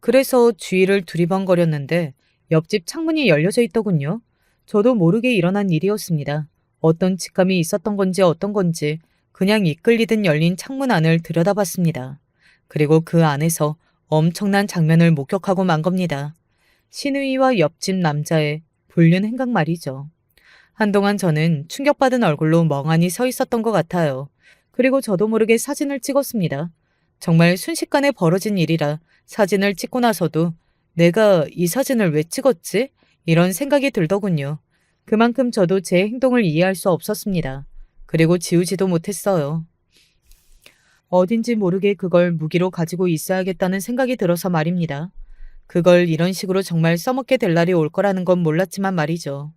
그래서 주위를 두리번거렸는데 옆집 창문이 열려져 있더군요. 저도 모르게 일어난 일이었습니다. 어떤 직감이 있었던 건지 어떤 건지 그냥 이끌리듯 열린 창문 안을 들여다봤습니다. 그리고 그 안에서 엄청난 장면을 목격하고 만 겁니다. 신우이와 옆집 남자의 불륜 행각 말이죠. 한동안 저는 충격받은 얼굴로 멍하니 서 있었던 것 같아요. 그리고 저도 모르게 사진을 찍었습니다. 정말 순식간에 벌어진 일이라 사진을 찍고 나서도 내가 이 사진을 왜 찍었지? 이런 생각이 들더군요. 그만큼 저도 제 행동을 이해할 수 없었습니다. 그리고 지우지도 못했어요. 어딘지 모르게 그걸 무기로 가지고 있어야겠다는 생각이 들어서 말입니다. 그걸 이런 식으로 정말 써먹게 될 날이 올 거라는 건 몰랐지만 말이죠.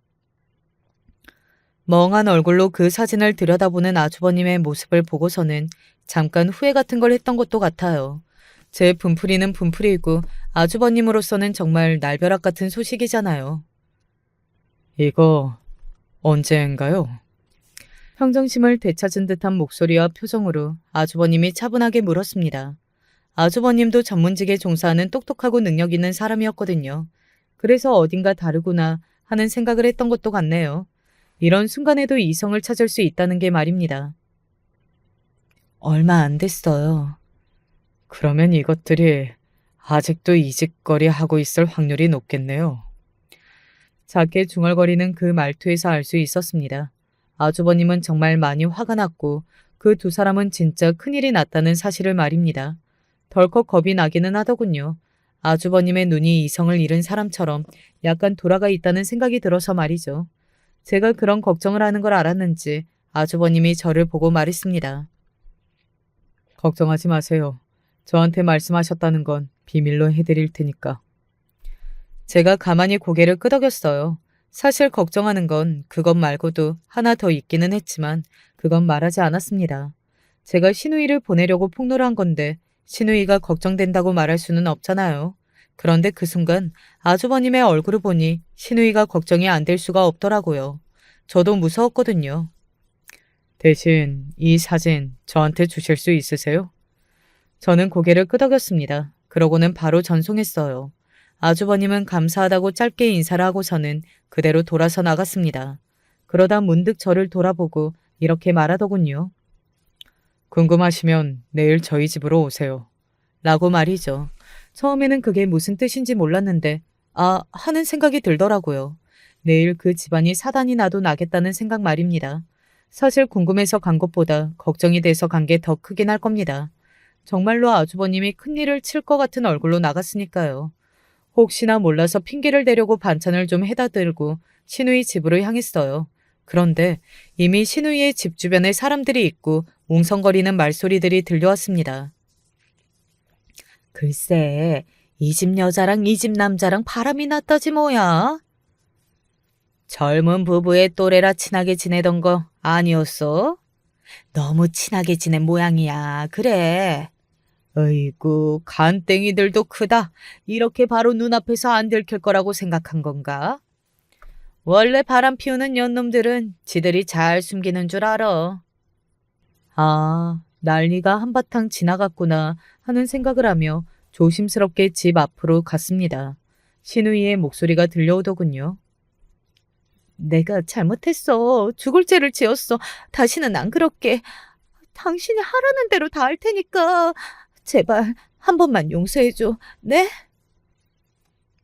멍한 얼굴로 그 사진을 들여다보는 아주버님의 모습을 보고서는 잠깐 후회 같은 걸 했던 것도 같아요. 제 분풀이는 분풀이고 아주버님으로서는 정말 날벼락 같은 소식이잖아요. 이거 언제인가요? 평정심을 되찾은 듯한 목소리와 표정으로 아주버님이 차분하게 물었습니다. 아주버님도 전문직에 종사하는 똑똑하고 능력 있는 사람이었거든요. 그래서 어딘가 다르구나 하는 생각을 했던 것도 같네요. 이런 순간에도 이성을 찾을 수 있다는 게 말입니다. 얼마 안 됐어요. 그러면 이것들이 아직도 이직거리 하고 있을 확률이 높겠네요. 작게 중얼거리는 그 말투에서 알 수 있었습니다. 아주버님은 정말 많이 화가 났고 그 두 사람은 진짜 큰일이 났다는 사실을 말입니다. 덜컥 겁이 나기는 하더군요. 아주버님의 눈이 이성을 잃은 사람처럼 약간 돌아가 있다는 생각이 들어서 말이죠. 제가 그런 걱정을 하는 걸 알았는지 아주버님이 저를 보고 말했습니다. 걱정하지 마세요. 저한테 말씀하셨다는 건 비밀로 해드릴 테니까. 제가 가만히 고개를 끄덕였어요. 사실 걱정하는 건 그것 말고도 하나 더 있기는 했지만 그건 말하지 않았습니다. 제가 신우이를 보내려고 폭로를 한 건데 신우이가 걱정된다고 말할 수는 없잖아요. 그런데 그 순간 아주버님의 얼굴을 보니 신우이가 걱정이 안 될 수가 없더라고요. 저도 무서웠거든요. 대신 이 사진 저한테 주실 수 있으세요? 저는 고개를 끄덕였습니다. 그러고는 바로 전송했어요. 아주버님은 감사하다고 짧게 인사를 하고서는 그대로 돌아서 나갔습니다. 그러다 문득 저를 돌아보고 이렇게 말하더군요. 궁금하시면 내일 저희 집으로 오세요. 라고 말이죠. 처음에는 그게 무슨 뜻인지 몰랐는데 하는 생각이 들더라고요. 내일 그 집안이 사단이 나도 나겠다는 생각 말입니다. 사실 궁금해서 간 것보다 걱정이 돼서 간 게 더 크긴 할 겁니다. 정말로 아주버님이 큰일을 칠 것 같은 얼굴로 나갔으니까요. 혹시나 몰라서 핑계를 대려고 반찬을 좀 해다 들고 신우이 집으로 향했어요. 그런데 이미 신우이의 집 주변에 사람들이 있고 웅성거리는 말소리들이 들려왔습니다. 글쎄, 이 집 여자랑 이 집 남자랑 바람이 났다지 뭐야? 젊은 부부의 또래라 친하게 지내던 거 아니었어? 너무 친하게 지낸 모양이야. 그래. 어이구, 간땡이들도 크다. 이렇게 바로 눈앞에서 안 들킬 거라고 생각한 건가? 원래 바람 피우는 년놈들은 지들이 잘 숨기는 줄 알아. 아, 난리가 한바탕 지나갔구나 하는 생각을 하며 조심스럽게 집 앞으로 갔습니다. 신우이의 목소리가 들려오더군요. 내가 잘못했어. 죽을 죄를 지었어. 다시는 안 그럴게. 당신이 하라는 대로 다 할 테니까 제발 한 번만 용서해줘. 네?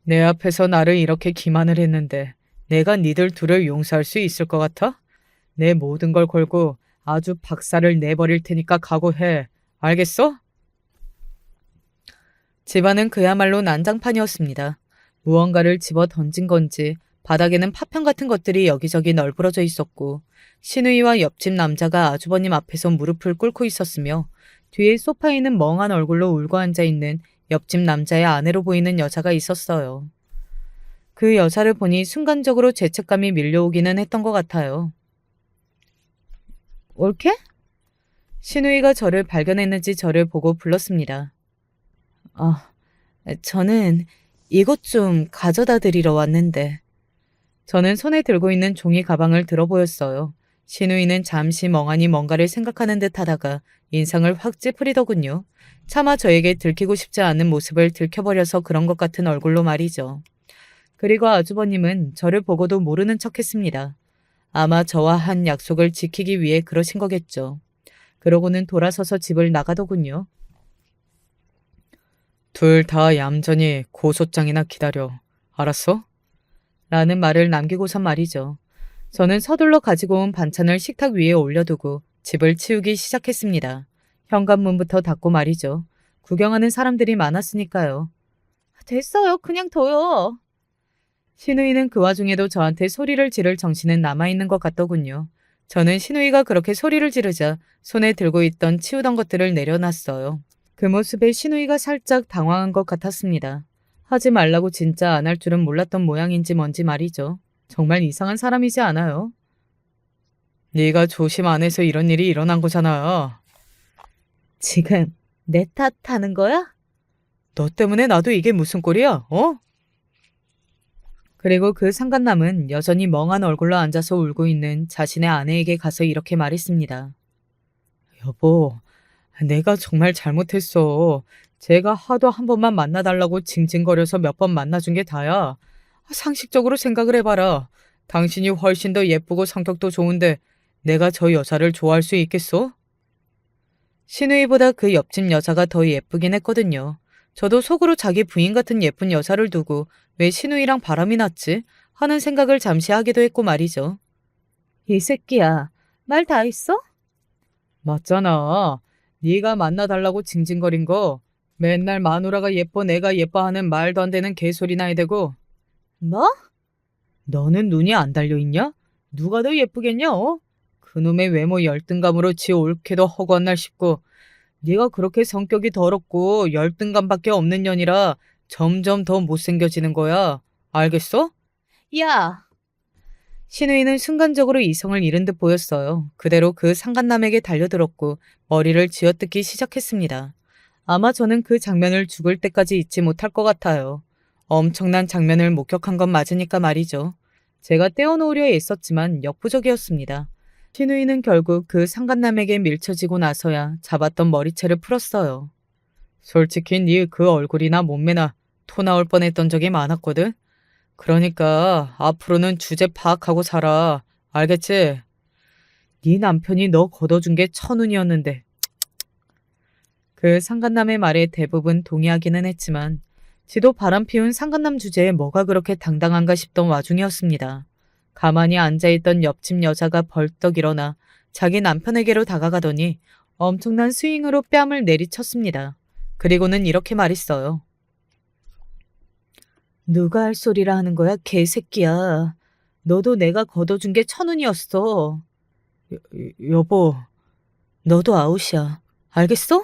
내 앞에서 나를 이렇게 기만을 했는데 내가 니들 둘을 용서할 수 있을 것 같아? 내 모든 걸 걸고 아주 박살을 내버릴 테니까 각오해. 알겠어? 집안은 그야말로 난장판이었습니다. 무언가를 집어 던진 건지 바닥에는 파편 같은 것들이 여기저기 널브러져 있었고 신우이와 옆집 남자가 아주버님 앞에서 무릎을 꿇고 있었으며 뒤에 소파에는 멍한 얼굴로 울고 앉아있는 옆집 남자의 아내로 보이는 여자가 있었어요. 그 여자를 보니 순간적으로 죄책감이 밀려오기는 했던 것 같아요. 올케? 신우이가 저를 발견했는지 저를 보고 불렀습니다. 저는 이것 좀 가져다 드리러 왔는데. 저는 손에 들고 있는 종이 가방을 들어 보였어요. 신우이는 잠시 멍하니 뭔가를 생각하는 듯 하다가 인상을 확 찌푸리더군요. 차마 저에게 들키고 싶지 않은 모습을 들켜버려서 그런 것 같은 얼굴로 말이죠. 그리고 아주버님은 저를 보고도 모르는 척 했습니다. 아마 저와 한 약속을 지키기 위해 그러신 거겠죠. 그러고는 돌아서서 집을 나가더군요. 둘 다 얌전히 고소장이나 기다려. 알았어? 라는 말을 남기고선 말이죠. 저는 서둘러 가지고 온 반찬을 식탁 위에 올려두고 집을 치우기 시작했습니다. 현관문부터 닫고 말이죠. 구경하는 사람들이 많았으니까요. 됐어요. 그냥 둬요. 신우이는 그 와중에도 저한테 소리를 지를 정신은 남아있는 것 같더군요. 저는 신우이가 그렇게 소리를 지르자 손에 들고 있던 치우던 것들을 내려놨어요. 그 모습에 신우이가 살짝 당황한 것 같았습니다. 하지 말라고 진짜 안 할 줄은 몰랐던 모양인지 뭔지 말이죠. 정말 이상한 사람이지 않아요? 네가 조심 안 해서 이런 일이 일어난 거잖아. 지금 내 탓하는 거야? 너 때문에 나도 이게 무슨 꼴이야, 어? 그리고 그 상간남은 여전히 멍한 얼굴로 앉아서 울고 있는 자신의 아내에게 가서 이렇게 말했습니다. 여보, 내가 정말 잘못했어. 제가 하도 한 번만 만나달라고 징징거려서 몇 번 만나준 게 다야. 상식적으로 생각을 해봐라. 당신이 훨씬 더 예쁘고 성격도 좋은데 내가 저 여자를 좋아할 수 있겠어? 신우이보다 그 옆집 여자가 더 예쁘긴 했거든요. 저도 속으로 자기 부인 같은 예쁜 여자를 두고 왜 신우이랑 바람이 났지? 하는 생각을 잠시 하기도 했고 말이죠. 이 새끼야, 말 다 했어? 맞잖아. 네가 만나달라고 징징거린 거 맨날 마누라가 예뻐 내가 예뻐하는 말도 안 되는 개소리나 해대고. 뭐? 너는 눈이 안 달려있냐? 누가 더 예쁘겠냐? 어? 그놈의 외모 열등감으로 지 옳게도 허구한 날 싶고 네가 그렇게 성격이 더럽고 열등감밖에 없는 년이라 점점 더 못생겨지는 거야. 알겠어? 야! 신우이는 순간적으로 이성을 잃은 듯 보였어요. 그대로 그 상간남에게 달려들었고 머리를 쥐어뜯기 시작했습니다. 아마 저는 그 장면을 죽을 때까지 잊지 못할 것 같아요. 엄청난 장면을 목격한 건 맞으니까 말이죠. 제가 떼어놓으려 애썼지만 역부족이었습니다. 신우이는 결국 그 상간남에게 밀쳐지고 나서야 잡았던 머리채를 풀었어요. 솔직히 네 그 얼굴이나 몸매나 토 나올 뻔했던 적이 많았거든. 그러니까 앞으로는 주제 파악하고 살아. 알겠지? 네 남편이 너 걷어준 게 천운이었는데. 그 상간남의 말에 대부분 동의하기는 했지만 지도 바람 피운 상간남 주제에 뭐가 그렇게 당당한가 싶던 와중이었습니다. 가만히 앉아있던 옆집 여자가 벌떡 일어나 자기 남편에게로 다가가더니 엄청난 스윙으로 뺨을 내리쳤습니다. 그리고는 이렇게 말했어요. 누가 할 소리라 하는 거야, 개새끼야. 너도 내가 걷어준 게 천운이었어. 여보, 너도 아웃이야. 알겠어?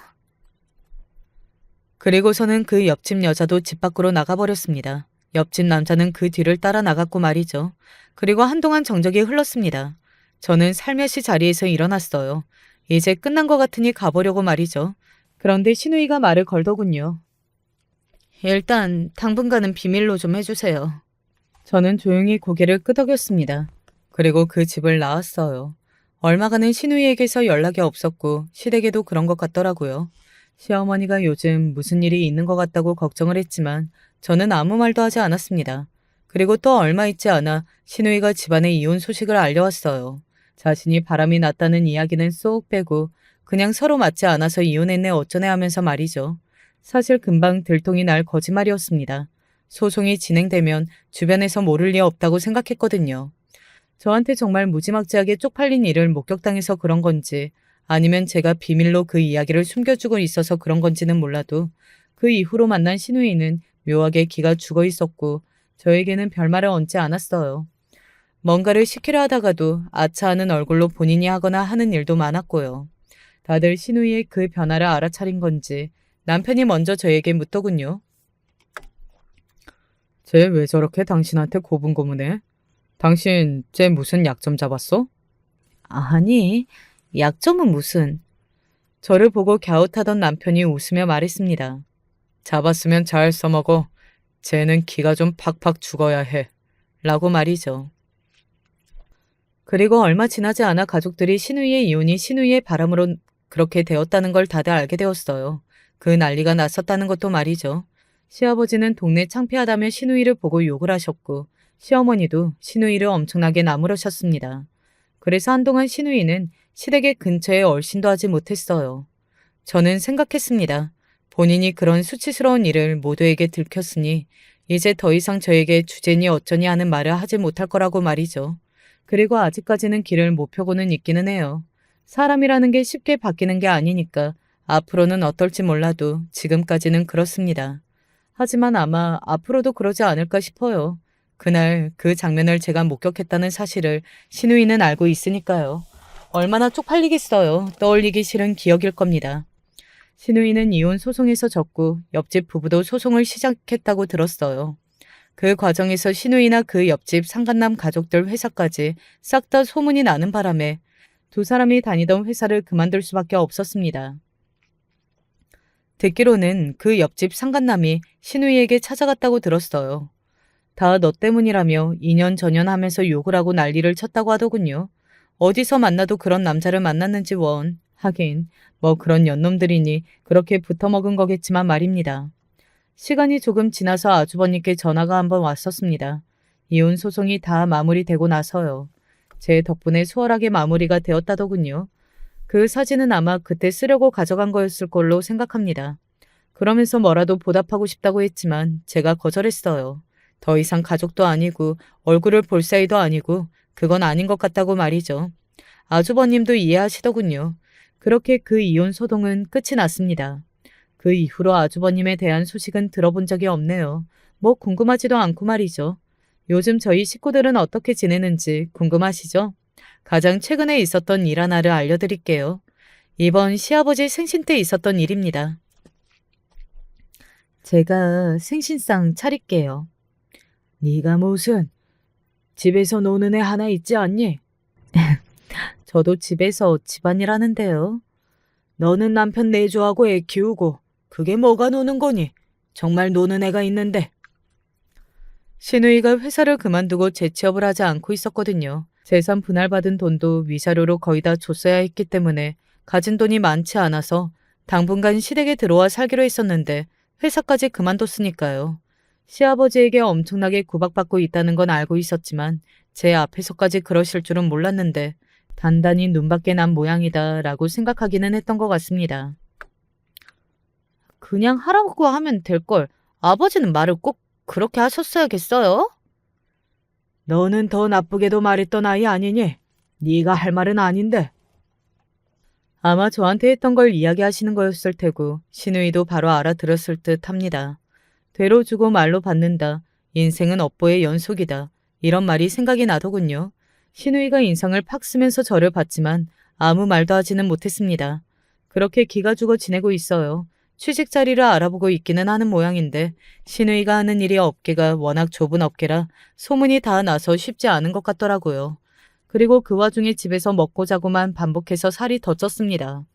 그리고서는 그 옆집 여자도 집 밖으로 나가버렸습니다. 옆집 남자는 그 뒤를 따라 나갔고 말이죠. 그리고 한동안 정적이 흘렀습니다. 저는 살며시 자리에서 일어났어요. 이제 끝난 것 같으니 가보려고 말이죠. 그런데 신우이가 말을 걸더군요. 일단 당분간은 비밀로 좀 해주세요. 저는 조용히 고개를 끄덕였습니다. 그리고 그 집을 나왔어요. 얼마간은 신우이에게서 연락이 없었고 시댁에도 그런 것 같더라고요. 시어머니가 요즘 무슨 일이 있는 것 같다고 걱정을 했지만 저는 아무 말도 하지 않았습니다. 그리고 또 얼마 있지 않아 신우이가 집안의 이혼 소식을 알려왔어요. 자신이 바람이 났다는 이야기는 쏙 빼고 그냥 서로 맞지 않아서 이혼했네 어쩌네 하면서 말이죠. 사실 금방 들통이 날 거짓말이었습니다. 소송이 진행되면 주변에서 모를 리 없다고 생각했거든요. 저한테 정말 무지막지하게 쪽팔린 일을 목격당해서 그런 건지 아니면 제가 비밀로 그 이야기를 숨겨주고 있어서 그런 건지는 몰라도 그 이후로 만난 신우이는 묘하게 기가 죽어 있었고 저에게는 별말을 얹지 않았어요. 뭔가를 시키려 하다가도 아차하는 얼굴로 본인이 하거나 하는 일도 많았고요. 다들 신우이의 그 변화를 알아차린 건지 남편이 먼저 저에게 묻더군요. 쟤 왜 저렇게 당신한테 고분고분해? 당신 쟤 무슨 약점 잡았어? 아니, 약점은 무슨. 저를 보고 갸웃하던 남편이 웃으며 말했습니다. 잡았으면 잘 써먹어. 쟤는 기가 좀 팍팍 죽어야 해. 라고 말이죠. 그리고 얼마 지나지 않아 가족들이 신우이의 이혼이 신우이의 바람으로 그렇게 되었다는 걸 다들 알게 되었어요. 그 난리가 났었다는 것도 말이죠. 시아버지는 동네 창피하다며 신우이를 보고 욕을 하셨고 시어머니도 신우이를 엄청나게 나무라셨습니다. 그래서 한동안 신우이는 시댁의 근처에 얼씬도 하지 못했어요. 저는 생각했습니다. 본인이 그런 수치스러운 일을 모두에게 들켰으니 이제 더 이상 저에게 주제니 어쩌니 하는 말을 하지 못할 거라고 말이죠. 그리고 아직까지는 길을 못 펴고는 있기는 해요. 사람이라는 게 쉽게 바뀌는 게 아니니까 앞으로는 어떨지 몰라도 지금까지는 그렇습니다. 하지만 아마 앞으로도 그러지 않을까 싶어요. 그날 그 장면을 제가 목격했다는 사실을 신우이는 알고 있으니까요. 얼마나 쪽팔리겠어요. 떠올리기 싫은 기억일 겁니다. 신우이는 이혼 소송에서 졌고 옆집 부부도 소송을 시작했다고 들었어요. 그 과정에서 신우이나 그 옆집 상간남 가족들 회사까지 싹 다 소문이 나는 바람에 두 사람이 다니던 회사를 그만둘 수밖에 없었습니다. 듣기로는 그 옆집 상간남이 신우이에게 찾아갔다고 들었어요. 다 너 때문이라며 2년 전연하면서 욕을 하고 난리를 쳤다고 하더군요. 어디서 만나도 그런 남자를 만났는지 원. 하긴 뭐 그런 연놈들이니 그렇게 붙어먹은 거겠지만 말입니다. 시간이 조금 지나서 아주버님께 전화가 한번 왔었습니다. 이혼 소송이 다 마무리되고 나서요. 제 덕분에 수월하게 마무리가 되었다더군요. 그 사진은 아마 그때 쓰려고 가져간 거였을 걸로 생각합니다. 그러면서 뭐라도 보답하고 싶다고 했지만 제가 거절했어요. 더 이상 가족도 아니고 얼굴을 볼 사이도 아니고 그건 아닌 것 같다고 말이죠. 아주버님도 이해하시더군요. 그렇게 그 이혼 소동은 끝이 났습니다. 그 이후로 아주버님에 대한 소식은 들어본 적이 없네요. 뭐 궁금하지도 않고 말이죠. 요즘 저희 식구들은 어떻게 지내는지 궁금하시죠? 가장 최근에 있었던 일 하나를 알려드릴게요. 이번 시아버지 생신 때 있었던 일입니다. 제가 생신상 차릴게요. 네가 무슨 집에서 노는 애 하나 있지 않니? 저도 집에서 집안일 하는데요. 너는 남편 내조하고 애 키우고 그게 뭐가 노는 거니? 정말 노는 애가 있는데. 신우이가 회사를 그만두고 재취업을 하지 않고 있었거든요. 재산 분할받은 돈도 위자료로 거의 다 줬어야 했기 때문에 가진 돈이 많지 않아서 당분간 시댁에 들어와 살기로 했었는데 회사까지 그만뒀으니까요. 시아버지에게 엄청나게 구박받고 있다는 건 알고 있었지만 제 앞에서까지 그러실 줄은 몰랐는데 단단히 눈밖에 난 모양이다 라고 생각하기는 했던 것 같습니다. 그냥 하라고 하면 될걸. 아버지는 말을 꼭 그렇게 하셨어야겠어요? 너는 더 나쁘게도 말했던 아이 아니니? 네가 할 말은 아닌데. 아마 저한테 했던 걸 이야기하시는 거였을 테고 신우이도 바로 알아들었을 듯 합니다. 되로 주고 말로 받는다. 인생은 업보의 연속이다. 이런 말이 생각이 나더군요. 신우이가 인상을 팍 쓰면서 저를 봤지만 아무 말도 하지는 못했습니다. 그렇게 기가 죽어 지내고 있어요. 취직 자리를 알아보고 있기는 하는 모양인데 신우이가 하는 일이 업계가 워낙 좁은 업계라 소문이 다 나서 쉽지 않은 것 같더라고요. 그리고 그 와중에 집에서 먹고 자고만 반복해서 살이 더 쪘습니다.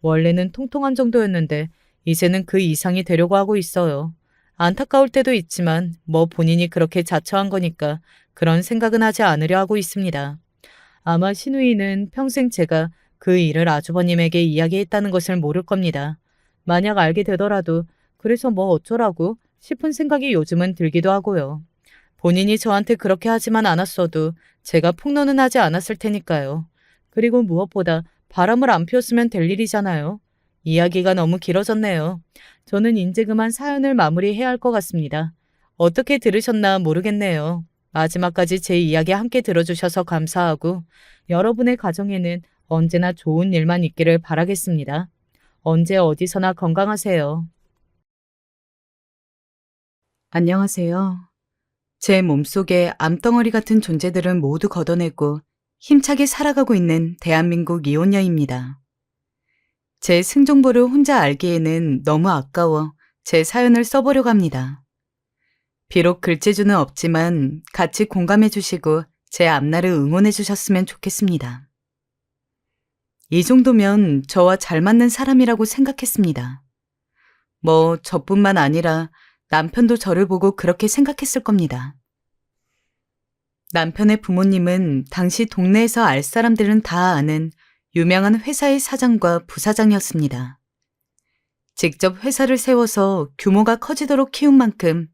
원래는 통통한 정도였는데 이제는 그 이상이 되려고 하고 있어요. 안타까울 때도 있지만 뭐 본인이 그렇게 자처한 거니까 그런 생각은 하지 않으려 하고 있습니다. 아마 신우이는 평생 제가 그 일을 아주버님에게 이야기했다는 것을 모를 겁니다. 만약 알게 되더라도 그래서 뭐 어쩌라고 싶은 생각이 요즘은 들기도 하고요. 본인이 저한테 그렇게 하지만 않았어도 제가 폭로는 하지 않았을 테니까요. 그리고 무엇보다 바람을 안 피웠으면 될 일이잖아요. 이야기가 너무 길어졌네요. 저는 이제 그만 사연을 마무리해야 할 것 같습니다. 어떻게 들으셨나 모르겠네요. 마지막까지 제 이야기 함께 들어주셔서 감사하고 여러분의 가정에는 언제나 좋은 일만 있기를 바라겠습니다. 언제 어디서나 건강하세요. 안녕하세요. 제 몸속에 암덩어리 같은 존재들은 모두 걷어내고 힘차게 살아가고 있는 대한민국 이혼녀입니다. 제 승정보를 혼자 알기에는 너무 아까워 제 사연을 써보려고 합니다. 비록 글재주는 없지만 같이 공감해 주시고 제 앞날을 응원해 주셨으면 좋겠습니다. 이 정도면 저와 잘 맞는 사람이라고 생각했습니다. 뭐 저뿐만 아니라 남편도 저를 보고 그렇게 생각했을 겁니다. 남편의 부모님은 당시 동네에서 알 사람들은 다 아는 유명한 회사의 사장과 부사장이었습니다. 직접 회사를 세워서 규모가 커지도록 키운 만큼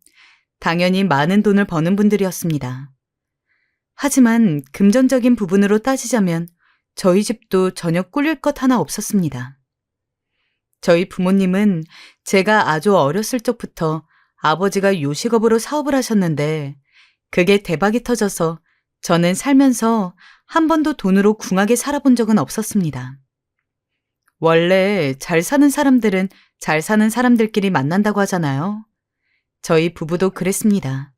당연히 많은 돈을 버는 분들이었습니다. 하지만 금전적인 부분으로 따지자면 저희 집도 전혀 꿀릴 것 하나 없었습니다. 저희 부모님은 제가 아주 어렸을 적부터 아버지가 요식업으로 사업을 하셨는데 그게 대박이 터져서 저는 살면서 한 번도 돈으로 궁하게 살아본 적은 없었습니다. 원래 잘 사는 사람들은 잘 사는 사람들끼리 만난다고 하잖아요. 저희 부부도 그랬습니다.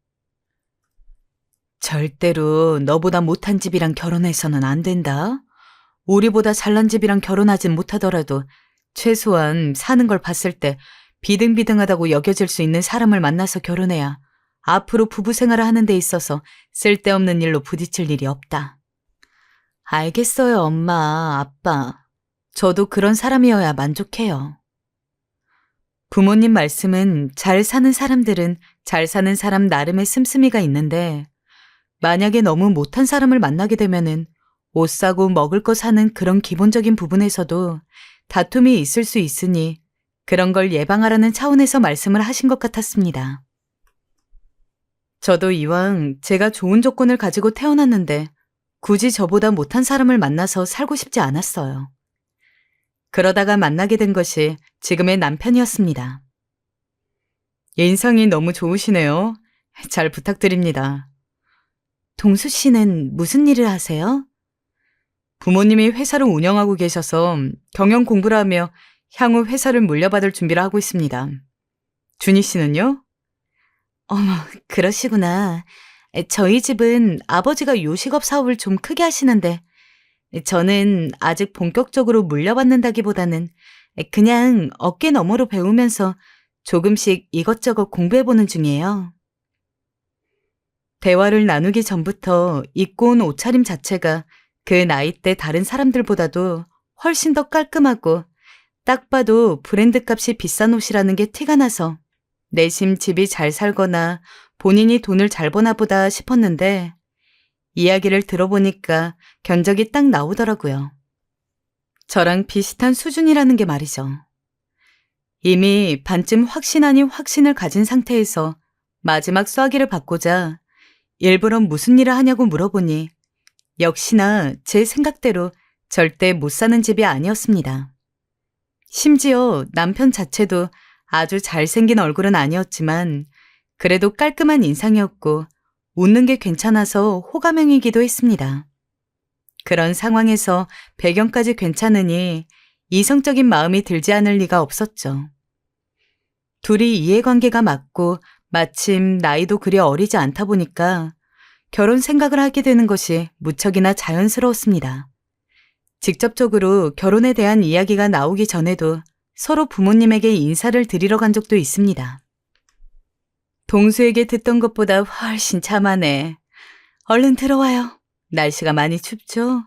절대로 너보다 못한 집이랑 결혼해서는 안 된다. 우리보다 잘난 집이랑 결혼하진 못하더라도 최소한 사는 걸 봤을 때 비등비등하다고 여겨질 수 있는 사람을 만나서 결혼해야 앞으로 부부 생활을 하는 데 있어서 쓸데없는 일로 부딪힐 일이 없다. 알겠어요, 엄마, 아빠. 저도 그런 사람이어야 만족해요. 부모님 말씀은 잘 사는 사람들은 잘 사는 사람 나름의 씀씀이가 있는데 만약에 너무 못한 사람을 만나게 되면은 옷 사고 먹을 거 사는 그런 기본적인 부분에서도 다툼이 있을 수 있으니 그런 걸 예방하라는 차원에서 말씀을 하신 것 같았습니다. 저도 이왕 제가 좋은 조건을 가지고 태어났는데 굳이 저보다 못한 사람을 만나서 살고 싶지 않았어요. 그러다가 만나게 된 것이 지금의 남편이었습니다. 인상이 너무 좋으시네요. 잘 부탁드립니다. 동수 씨는 무슨 일을 하세요? 부모님이 회사를 운영하고 계셔서 경영 공부를 하며 향후 회사를 물려받을 준비를 하고 있습니다. 준희 씨는요? 어머, 그러시구나. 저희 집은 아버지가 요식업 사업을 좀 크게 하시는데 저는 아직 본격적으로 물려받는다기보다는 그냥 어깨 너머로 배우면서 조금씩 이것저것 공부해보는 중이에요. 대화를 나누기 전부터 입고 온 옷차림 자체가 그 나이 때 다른 사람들보다도 훨씬 더 깔끔하고 딱 봐도 브랜드 값이 비싼 옷이라는 게 티가 나서 내심 집이 잘 살거나 본인이 돈을 잘 버나 보다 싶었는데 이야기를 들어보니까 견적이 딱 나오더라고요. 저랑 비슷한 수준이라는 게 말이죠. 이미 반쯤 확신 아닌 확신을 가진 상태에서 마지막 쏵이를 받고자 일부러 무슨 일을 하냐고 물어보니 역시나 제 생각대로 절대 못 사는 집이 아니었습니다. 심지어 남편 자체도 아주 잘생긴 얼굴은 아니었지만 그래도 깔끔한 인상이었고 웃는 게 괜찮아서 호감형이기도 했습니다. 그런 상황에서 배경까지 괜찮으니 이성적인 마음이 들지 않을 리가 없었죠. 둘이 이해관계가 맞고 마침 나이도 그리 어리지 않다 보니까 결혼 생각을 하게 되는 것이 무척이나 자연스러웠습니다. 직접적으로 결혼에 대한 이야기가 나오기 전에도 서로 부모님에게 인사를 드리러 간 적도 있습니다. 동수에게 듣던 것보다 훨씬 참하네. 얼른 들어와요. 날씨가 많이 춥죠?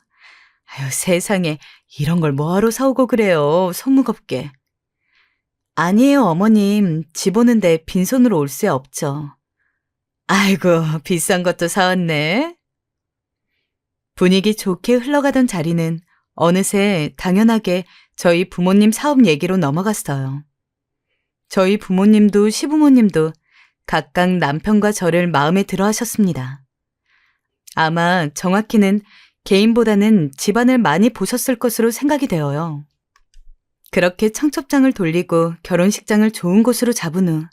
아유, 세상에 이런 걸 뭐하러 사오고 그래요. 손 무겁게. 아니에요, 어머님. 집 오는데 빈손으로 올 수 없죠. 아이고, 비싼 것도 사왔네. 분위기 좋게 흘러가던 자리는 어느새 당연하게 저희 부모님 사업 얘기로 넘어갔어요. 저희 부모님도 시부모님도 각각 남편과 저를 마음에 들어 하셨습니다. 아마 정확히는 개인보다는 집안을 많이 보셨을 것으로 생각이 되어요. 그렇게 청첩장을 돌리고 결혼식장을 좋은 곳으로 잡은 후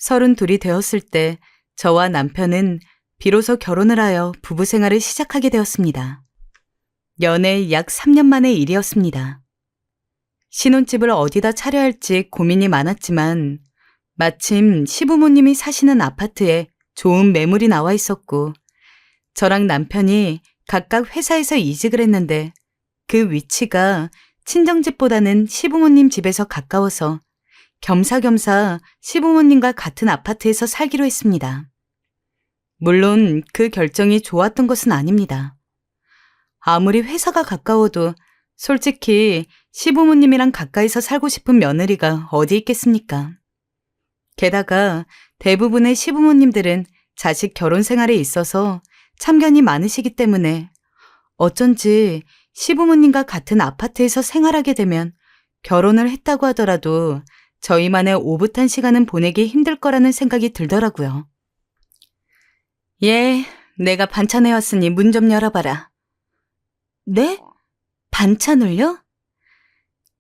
32이 되었을 때 저와 남편은 비로소 결혼을 하여 부부 생활을 시작하게 되었습니다. 연애 약 3년 만의 일이었습니다. 신혼집을 어디다 차려야 할지 고민이 많았지만 마침 시부모님이 사시는 아파트에 좋은 매물이 나와 있었고 저랑 남편이 각각 회사에서 이직을 했는데 그 위치가 친정집보다는 시부모님 집에서 가까워서 겸사겸사 시부모님과 같은 아파트에서 살기로 했습니다. 물론 그 결정이 좋았던 것은 아닙니다. 아무리 회사가 가까워도 솔직히 시부모님이랑 가까이서 살고 싶은 며느리가 어디 있겠습니까? 게다가 대부분의 시부모님들은 자식 결혼 생활에 있어서 참견이 많으시기 때문에 어쩐지 시부모님과 같은 아파트에서 생활하게 되면 결혼을 했다고 하더라도 저희만의 오붓한 시간은 보내기 힘들 거라는 생각이 들더라고요. 예, 내가 반찬 해왔으니 문 좀 열어봐라. 네? 반찬을요?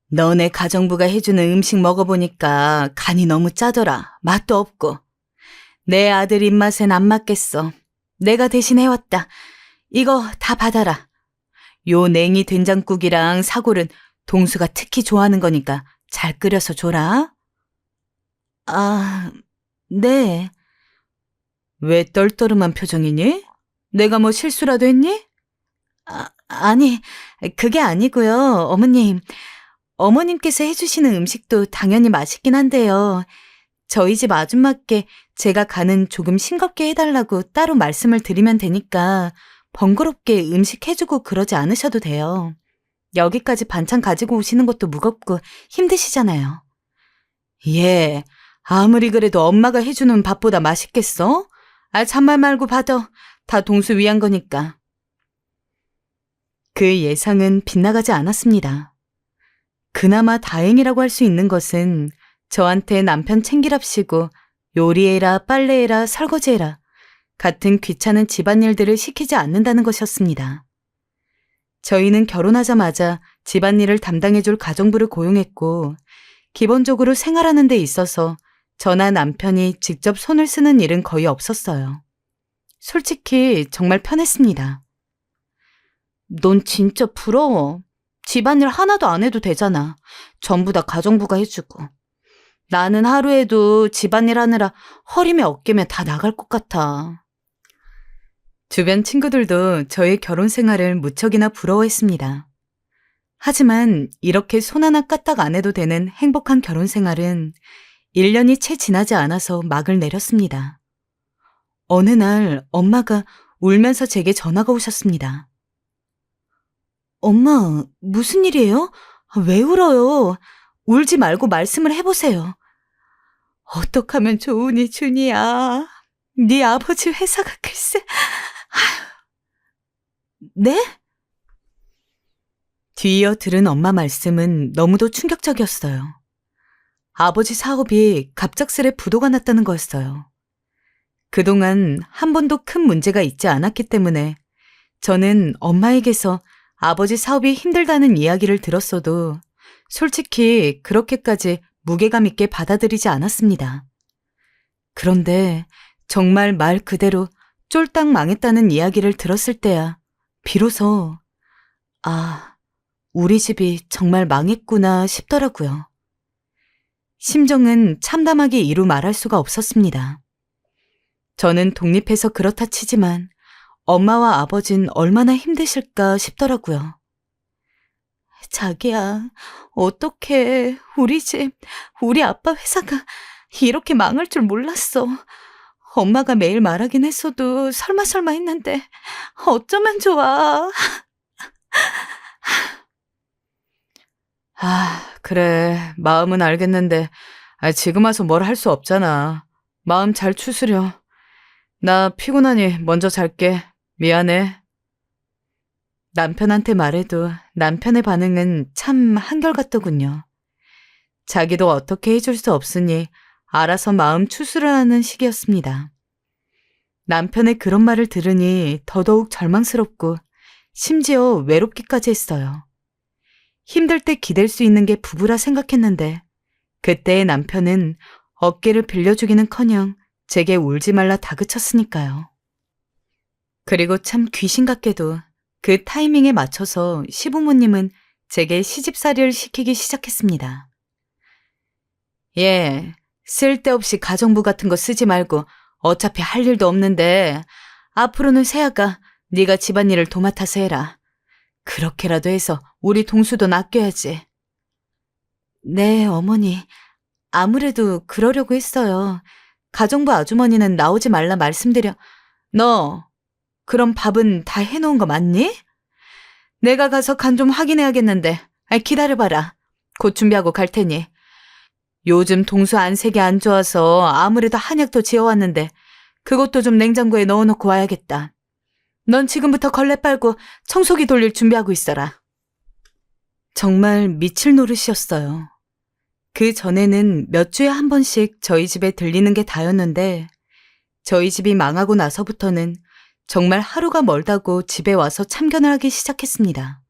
너네 가정부가 해주는 음식 먹어보니까 간이 너무 짜더라. 맛도 없고. 내 아들 입맛엔 안 맞겠어. 내가 대신 해왔다. 이거 다 받아라. 요 냉이 된장국이랑 사골은 동수가 특히 좋아하는 거니까 잘 끓여서 줘라. 아, 네. 왜 떨떠름한 표정이니? 내가 뭐 실수라도 했니? 아니, 그게 아니고요, 어머님. 어머님께서 해주시는 음식도 당연히 맛있긴 한데요. 저희 집 아줌마께 제가 간은 조금 싱겁게 해달라고 따로 말씀을 드리면 되니까 번거롭게 음식 해주고 그러지 않으셔도 돼요. 여기까지 반찬 가지고 오시는 것도 무겁고 힘드시잖아요. 예, 아무리 그래도 엄마가 해주는 밥보다 맛있겠어? 잔말 말고 받아. 다 동수 위한 거니까. 그 예상은 빗나가지 않았습니다. 그나마 다행이라고 할 수 있는 것은 저한테 남편 챙기랍시고 요리해라, 빨래해라, 설거지해라 같은 귀찮은 집안일들을 시키지 않는다는 것이었습니다. 저희는 결혼하자마자 집안일을 담당해줄 가정부를 고용했고 기본적으로 생활하는 데 있어서 저나 남편이 직접 손을 쓰는 일은 거의 없었어요. 솔직히 정말 편했습니다. 넌 진짜 부러워. 집안일 하나도 안 해도 되잖아. 전부 다 가정부가 해주고. 나는 하루에도 집안일 하느라 허리며 어깨며 다 나갈 것 같아. 주변 친구들도 저의 결혼 생활을 무척이나 부러워했습니다. 하지만 이렇게 손 하나 까딱 안 해도 되는 행복한 결혼 생활은 1년이 채 지나지 않아서 막을 내렸습니다. 어느 날 엄마가 울면서 제게 전화가 오셨습니다. 엄마, 무슨 일이에요? 왜 울어요? 울지 말고 말씀을 해보세요. 어떡하면 좋으니, 준이야. 네 아버지 회사가 글쎄... 네? 뒤이어 들은 엄마 말씀은 너무도 충격적이었어요. 아버지 사업이 갑작스레 부도가 났다는 거였어요. 그동안 한 번도 큰 문제가 있지 않았기 때문에 저는 엄마에게서 아버지 사업이 힘들다는 이야기를 들었어도 솔직히 그렇게까지 무게감 있게 받아들이지 않았습니다. 그런데 정말 말 그대로 쫄딱 망했다는 이야기를 들었을 때야 비로소 우리 집이 정말 망했구나 싶더라고요. 심정은 참담하게 이루 말할 수가 없었습니다. 저는 독립해서 그렇다 치지만 엄마와 아버진 얼마나 힘드실까 싶더라고요. 자기야, 어떡해. 우리 집, 우리 아빠 회사가 이렇게 망할 줄 몰랐어. 엄마가 매일 말하긴 했어도 설마 했는데 어쩌면 좋아. 그래. 마음은 알겠는데 지금 와서 뭘 할 수 없잖아. 마음 잘 추스려. 나 피곤하니 먼저 잘게. 미안해. 남편한테 말해도 남편의 반응은 참 한결같더군요. 자기도 어떻게 해줄 수 없으니 알아서 마음 추스를 하는 시기였습니다. 남편의 그런 말을 들으니 더더욱 절망스럽고 심지어 외롭기까지 했어요. 힘들 때 기댈 수 있는 게 부부라 생각했는데 그때의 남편은 어깨를 빌려주기는커녕 제게 울지 말라 다그쳤으니까요. 그리고 참 귀신 같게도 그 타이밍에 맞춰서 시부모님은 제게 시집살이를 시키기 시작했습니다. 예, 쓸데없이 가정부 같은 거 쓰지 말고 어차피 할 일도 없는데 앞으로는 세아가 네가 집안일을 도맡아서 해라. 그렇게라도 해서 우리 동수도 아껴야지. 네, 어머니. 아무래도 그러려고 했어요. 가정부 아주머니는 나오지 말라 말씀드려. 너, 그럼 밥은 다 해놓은 거 맞니? 내가 가서 간 좀 확인해야겠는데. 기다려봐라. 곧 준비하고 갈 테니. 요즘 동수 안색이 안 좋아서 아무래도 한약도 지어왔는데 그것도 좀 냉장고에 넣어놓고 와야겠다. 넌 지금부터 걸레 빨고 청소기 돌릴 준비하고 있어라. 정말 미칠 노릇이었어요. 그 전에는 몇 주에 한 번씩 저희 집에 들리는 게 다였는데 저희 집이 망하고 나서부터는 정말 하루가 멀다고 집에 와서 참견을 하기 시작했습니다.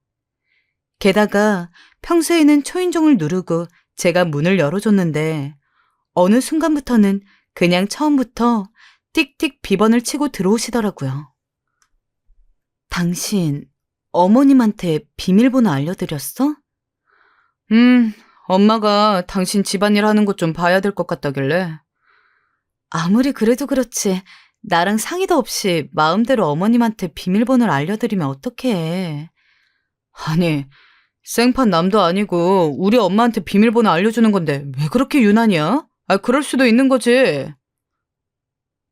게다가 평소에는 초인종을 누르고 제가 문을 열어줬는데 어느 순간부터는 그냥 처음부터 띡띡 비번을 치고 들어오시더라고요. 당신 어머님한테 비밀번호 알려드렸어? 엄마가 당신 집안일 하는 것 좀 봐야 될 것 같다길래. 아무리 그래도 그렇지 나랑 상의도 없이 마음대로 어머님한테 비밀번호를 알려드리면 어떡해. 아니, 생판 남도 아니고 우리 엄마한테 비밀번호 알려주는 건데 왜 그렇게 유난이야? 그럴 수도 있는 거지.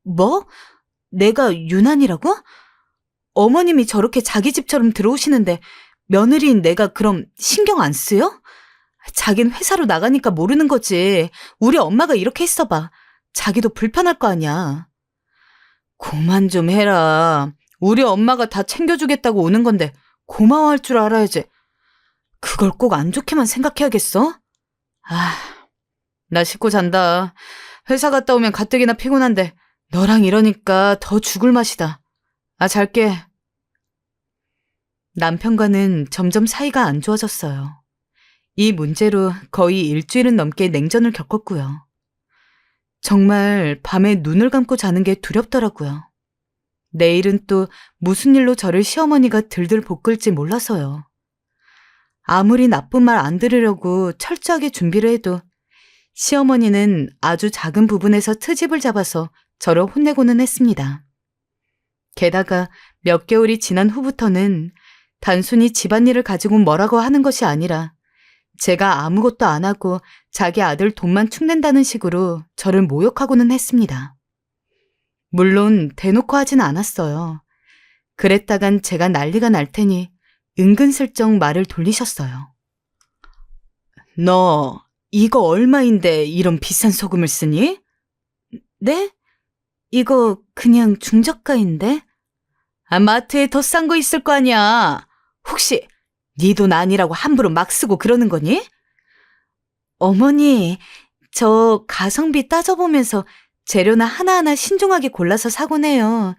뭐? 내가 유난이라고? 어머님이 저렇게 자기 집처럼 들어오시는데 며느리인 내가 그럼 신경 안 쓰여? 자긴 회사로 나가니까 모르는 거지. 우리 엄마가 이렇게 했어봐. 자기도 불편할 거 아니야. 그만 좀 해라. 우리 엄마가 다 챙겨주겠다고 오는 건데 고마워할 줄 알아야지. 그걸 꼭 안 좋게만 생각해야겠어? 나 씻고 잔다. 회사 갔다 오면 가뜩이나 피곤한데 너랑 이러니까 더 죽을 맛이다. 잘게. 남편과는 점점 사이가 안 좋아졌어요. 이 문제로 거의 일주일은 넘게 냉전을 겪었고요. 정말 밤에 눈을 감고 자는 게 두렵더라고요. 내일은 또 무슨 일로 저를 시어머니가 들들 볶을지 몰라서요. 아무리 나쁜 말 안 들으려고 철저하게 준비를 해도 시어머니는 아주 작은 부분에서 트집을 잡아서 저를 혼내고는 했습니다. 게다가 몇 개월이 지난 후부터는 단순히 집안일을 가지고 뭐라고 하는 것이 아니라 제가 아무것도 안 하고 자기 아들 돈만 축낸다는 식으로 저를 모욕하고는 했습니다. 물론 대놓고 하진 않았어요. 그랬다간 제가 난리가 날 테니 은근슬쩍 말을 돌리셨어요. 너 이거 얼마인데 이런 비싼 소금을 쓰니? 네? 이거 그냥 중저가인데? 마트에 더 싼 거 있을 거 아니야. 혹시 네 돈 아니라고 함부로 막 쓰고 그러는 거니? 어머니, 저 가성비 따져보면서 재료나 하나하나 신중하게 골라서 사곤 해요.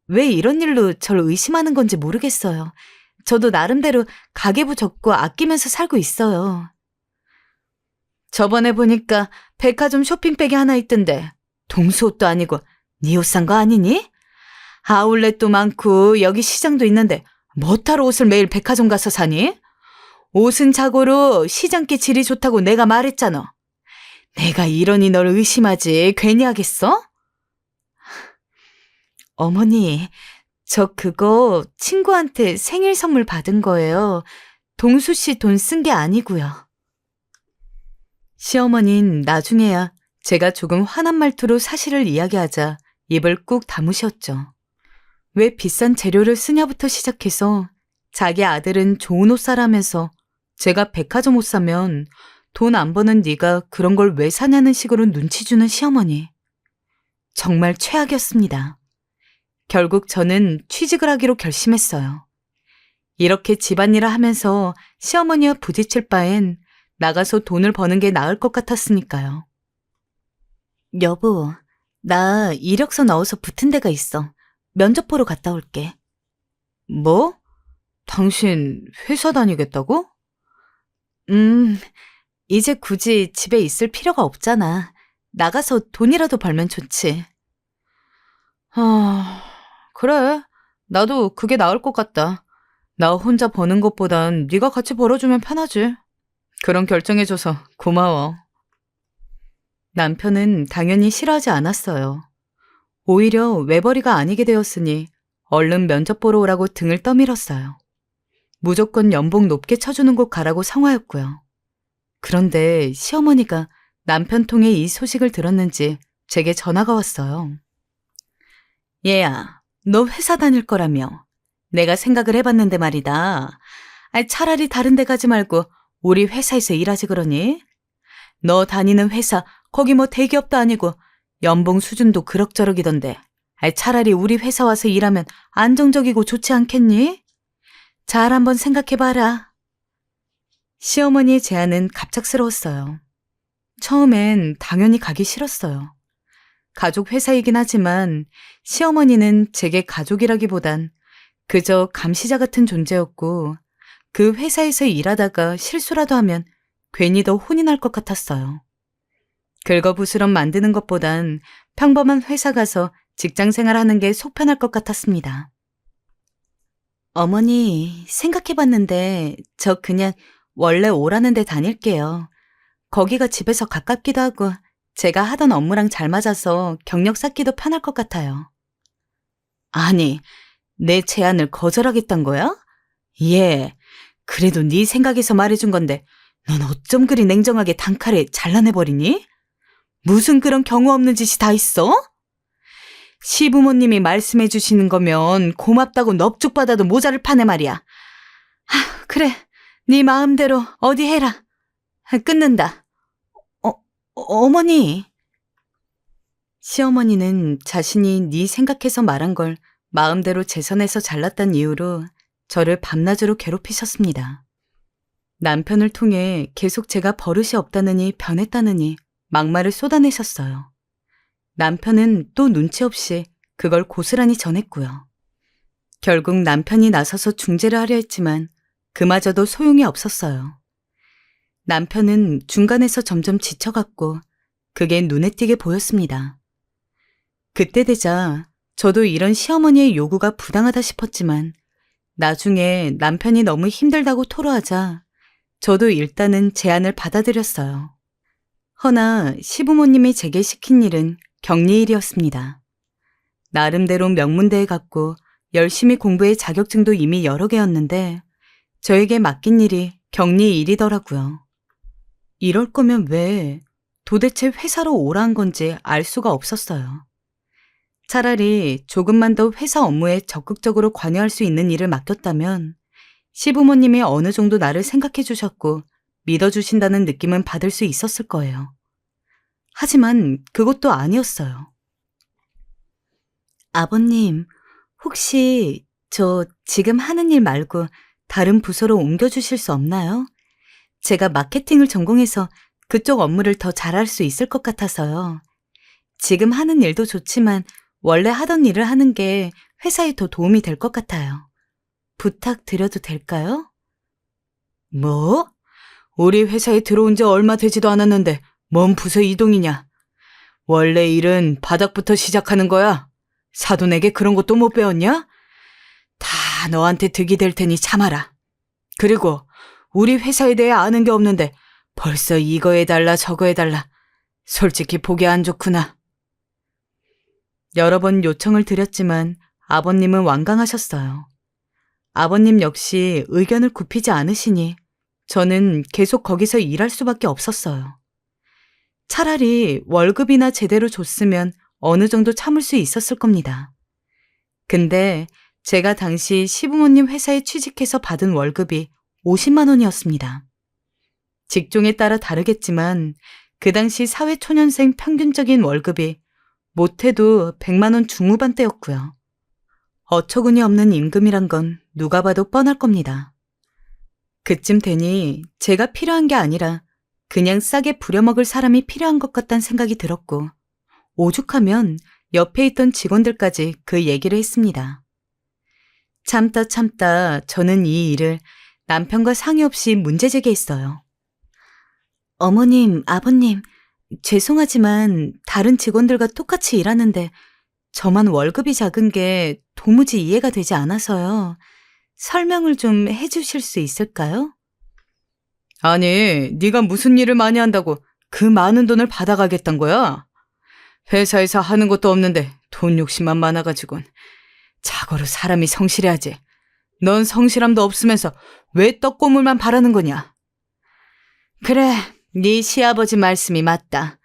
왜 이런 일로 절 의심하는 건지 모르겠어요. 저도 나름대로 가계부 적고 아끼면서 살고 있어요. 저번에 보니까 백화점 쇼핑백이 하나 있던데 동수 옷도 아니고 네 옷 산 거 아니니? 아울렛도 많고 여기 시장도 있는데 뭐하러 옷을 매일 백화점 가서 사니? 옷은 자고로 시장기 질이 좋다고 내가 말했잖아. 내가 이러니 널 의심하지 괜히 하겠어? 어머니, 저 그거 친구한테 생일 선물 받은 거예요. 동수 씨 돈 쓴 게 아니고요. 시어머니는 나중에야 제가 조금 화난 말투로 사실을 이야기하자 입을 꾹 다무셨죠. 왜 비싼 재료를 쓰냐부터 시작해서 자기 아들은 좋은 옷 사라면서 제가 백화점 옷 사면 돈 안 버는 네가 그런 걸 왜 사냐는 식으로 눈치 주는 시어머니. 정말 최악이었습니다. 결국 저는 취직을 하기로 결심했어요. 이렇게 집안일을 하면서 시어머니와 부딪힐 바엔 나가서 돈을 버는 게 나을 것 같았으니까요. 여보, 나 이력서 넣어서 붙은 데가 있어. 면접 보러 갔다 올게. 뭐? 당신 회사 다니겠다고? 음, 이제 굳이 집에 있을 필요가 없잖아. 나가서 돈이라도 벌면 좋지. 아, 그래. 나도 그게 나을 것 같다. 나 혼자 버는 것보단 네가 같이 벌어주면 편하지. 그런 결정해줘서 고마워. 남편은 당연히 싫어하지 않았어요. 오히려 외벌이가 아니게 되었으니 얼른 면접 보러 오라고 등을 떠밀었어요. 무조건 연봉 높게 쳐주는 곳 가라고 성화였고요. 그런데 시어머니가 남편 통해 이 소식을 들었는지 제게 전화가 왔어요. 얘야, 너 회사 다닐 거라며. 내가 생각을 해봤는데 말이다. 차라리 다른 데 가지 말고 우리 회사에서 일하지 그러니? 너 다니는 회사 거기 뭐 대기업도 아니고 연봉 수준도 그럭저럭이던데. 차라리 우리 회사 와서 일하면 안정적이고 좋지 않겠니? 잘 한번 생각해봐라. 시어머니의 제안은 갑작스러웠어요. 처음엔 당연히 가기 싫었어요. 가족 회사이긴 하지만 시어머니는 제게 가족이라기보단 그저 감시자 같은 존재였고 그 회사에서 일하다가 실수라도 하면 괜히 더 혼이 날 것 같았어요. 긁어부스럼 만드는 것보단 평범한 회사 가서 직장 생활하는 게 속 편할 것 같았습니다. 어머니, 생각해봤는데 저 그냥 원래 오라는 데 다닐게요. 거기가 집에서 가깝기도 하고 제가 하던 업무랑 잘 맞아서 경력 쌓기도 편할 것 같아요. 아니, 내 제안을 거절하겠단 거야? 예, 그래도 네 생각에서 말해준 건데 넌 어쩜 그리 냉정하게 단칼에 잘라내버리니? 무슨 그런 경우 없는 짓이 다 있어? 시부모님이 말씀해 주시는 거면 고맙다고 넙죽 받아도 모자를 파네 말이야. 그래, 네 마음대로 어디 해라. 끊는다. 어머니. 시어머니는 자신이 네 생각해서 말한 걸 마음대로 제 선에서 잘랐단 이유로 저를 밤낮으로 괴롭히셨습니다. 남편을 통해 계속 제가 버릇이 없다느니 변했다느니 막말을 쏟아내셨어요. 남편은 또 눈치 없이 그걸 고스란히 전했고요. 결국 남편이 나서서 중재를 하려 했지만 그마저도 소용이 없었어요. 남편은 중간에서 점점 지쳐갔고 그게 눈에 띄게 보였습니다. 그때 되자 저도 이런 시어머니의 요구가 부당하다 싶었지만 나중에 남편이 너무 힘들다고 토로하자 저도 일단은 제안을 받아들였어요. 허나 시부모님이 제게 시킨 일은 격리일이었습니다. 나름대로 명문대에 갔고 열심히 공부해 자격증도 이미 여러 개였는데 저에게 맡긴 일이 격리일이더라고요. 이럴 거면 왜 도대체 회사로 오라는 건지 알 수가 없었어요. 차라리 조금만 더 회사 업무에 적극적으로 관여할 수 있는 일을 맡겼다면 시부모님이 어느 정도 나를 생각해 주셨고 믿어주신다는 느낌은 받을 수 있었을 거예요. 하지만 그것도 아니었어요. 아버님, 혹시 저 지금 하는 일 말고 다른 부서로 옮겨주실 수 없나요? 제가 마케팅을 전공해서 그쪽 업무를 더 잘할 수 있을 것 같아서요. 지금 하는 일도 좋지만 원래 하던 일을 하는 게 회사에 더 도움이 될 것 같아요. 부탁드려도 될까요? 뭐? 우리 회사에 들어온 지 얼마 되지도 않았는데 뭔 부서 이동이냐? 원래 일은 바닥부터 시작하는 거야. 사돈에게 그런 것도 못 배웠냐? 다 너한테 득이 될 테니 참아라. 그리고 우리 회사에 대해 아는 게 없는데 벌써 이거 해달라 저거 해달라. 솔직히 보기 안 좋구나. 여러 번 요청을 드렸지만 아버님은 완강하셨어요. 아버님 역시 의견을 굽히지 않으시니 저는 계속 거기서 일할 수밖에 없었어요. 차라리 월급이나 제대로 줬으면 어느 정도 참을 수 있었을 겁니다. 근데 제가 당시 시부모님 회사에 취직해서 받은 월급이 50만 원이었습니다. 직종에 따라 다르겠지만 그 당시 사회초년생 평균적인 월급이 못해도 100만 원 중후반대였고요. 어처구니 없는 임금이란 건 누가 봐도 뻔할 겁니다. 그쯤 되니 제가 필요한 게 아니라 그냥 싸게 부려먹을 사람이 필요한 것 같다는 생각이 들었고 오죽하면 옆에 있던 직원들까지 그 얘기를 했습니다. 참다 저는 이 일을 남편과 상의 없이 문제 제기했어요. 어머님, 아버님, 죄송하지만 다른 직원들과 똑같이 일하는데 저만 월급이 작은 게 도무지 이해가 되지 않아서요. 설명을 좀 해주실 수 있을까요? 아니, 네가 무슨 일을 많이 한다고 그 많은 돈을 받아가겠단 거야? 회사에서 하는 것도 없는데 돈 욕심만 많아가지곤. 자고로 사람이 성실해야지. 넌 성실함도 없으면서 왜 떡고물만 바라는 거냐? 그래, 네 시아버지 말씀이 맞다.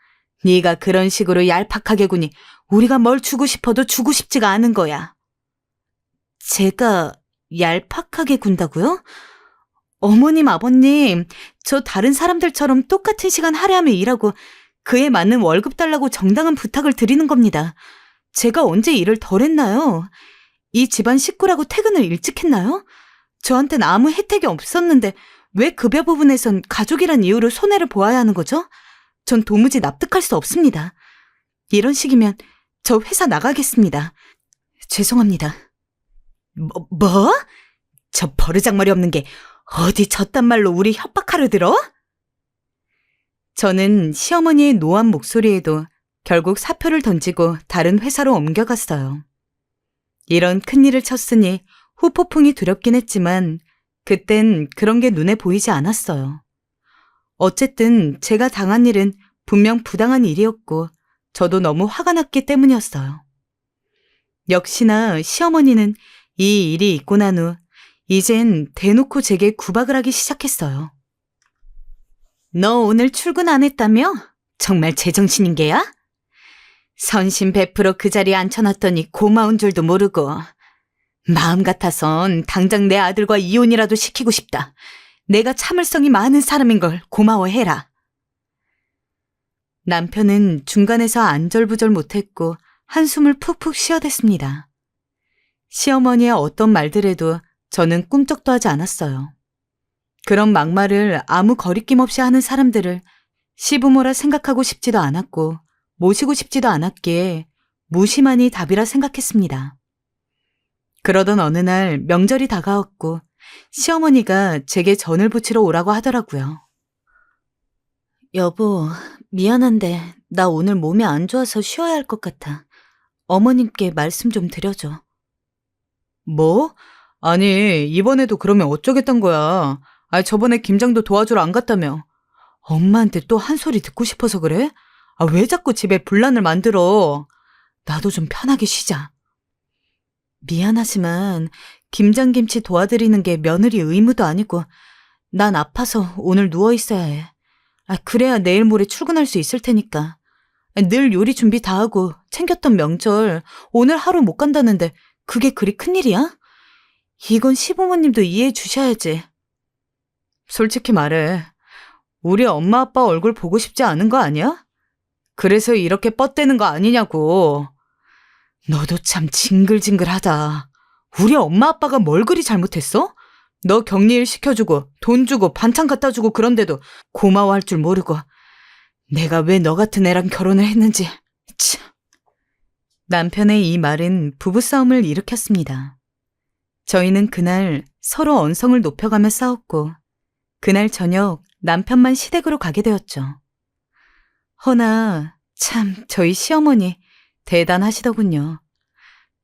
네가 그런 식으로 얄팍하게 구니 우리가 뭘 주고 싶어도 주고 싶지가 않은 거야. 제가 얄팍하게 군다고요? 어머님, 아버님, 저 다른 사람들처럼 똑같은 시간 할애하며 일하고 그에 맞는 월급 달라고 정당한 부탁을 드리는 겁니다. 제가 언제 일을 덜 했나요? 이 집안 식구라고 퇴근을 일찍 했나요? 저한텐 아무 혜택이 없었는데 왜 급여 부분에선 가족이란 이유로 손해를 보아야 하는 거죠? 전 도무지 납득할 수 없습니다. 이런 식이면 저 회사 나가겠습니다. 죄송합니다. 뭐? 저 버르장머리 없는 게 어디 저딴 말로 우리 협박하러 들어? 저는 시어머니의 노한 목소리에도 결국 사표를 던지고 다른 회사로 옮겨갔어요. 이런 큰일을 쳤으니 후폭풍이 두렵긴 했지만 그땐 그런 게 눈에 보이지 않았어요. 어쨌든 제가 당한 일은 분명 부당한 일이었고 저도 너무 화가 났기 때문이었어요. 역시나 시어머니는 이 일이 있고 난 후 이젠 대놓고 제게 구박을 하기 시작했어요. 너 오늘 출근 안 했다며? 정말 제정신인 게야? 선심 베풀어 그 자리에 앉혀놨더니 고마운 줄도 모르고. 마음 같아선 당장 내 아들과 이혼이라도 시키고 싶다. 내가 참을성이 많은 사람인 걸 고마워해라. 남편은 중간에서 안절부절 못했고 한숨을 푹푹 쉬어댔습니다. 시어머니의 어떤 말들에도 저는 꿈쩍도 하지 않았어요. 그런 막말을 아무 거리낌 없이 하는 사람들을 시부모라 생각하고 싶지도 않았고 모시고 싶지도 않았기에 무심한이 답이라 생각했습니다. 그러던 어느 날 명절이 다가왔고 시어머니가 제게 전을 부치러 오라고 하더라고요. 여보, 미안한데 나 오늘 몸이 안 좋아서 쉬어야 할 것 같아. 어머님께 말씀 좀 드려줘. 뭐? 아니, 이번에도 그러면 어쩌겠단 거야. 아니, 저번에 김장도 도와주러 안 갔다며. 엄마한테 또 한 소리 듣고 싶어서 그래? 아, 왜 자꾸 집에 분란을 만들어? 나도 좀 편하게 쉬자. 미안하지만 김장김치 도와드리는 게 며느리 의무도 아니고 난 아파서 오늘 누워 있어야 해. 아, 그래야 내일 모레 출근할 수 있을 테니까. 늘 요리 준비 다 하고 챙겼던 명절 오늘 하루 못 간다는데 그게 그리 큰일이야? 이건 시부모님도 이해해 주셔야지. 솔직히 말해. 우리 엄마 아빠 얼굴 보고 싶지 않은 거 아니야? 그래서 이렇게 뻗대는 거 아니냐고. 너도 참 징글징글하다. 우리 엄마 아빠가 뭘 그리 잘못했어? 너 격리일 시켜주고 돈 주고 반찬 갖다 주고 그런데도 고마워할 줄 모르고 내가 왜 너 같은 애랑 결혼을 했는지. 참. 남편의 이 말은 부부싸움을 일으켰습니다. 저희는 그날 서로 언성을 높여가며 싸웠고 그날 저녁 남편만 시댁으로 가게 되었죠. 허나 참 저희 시어머니 대단하시더군요.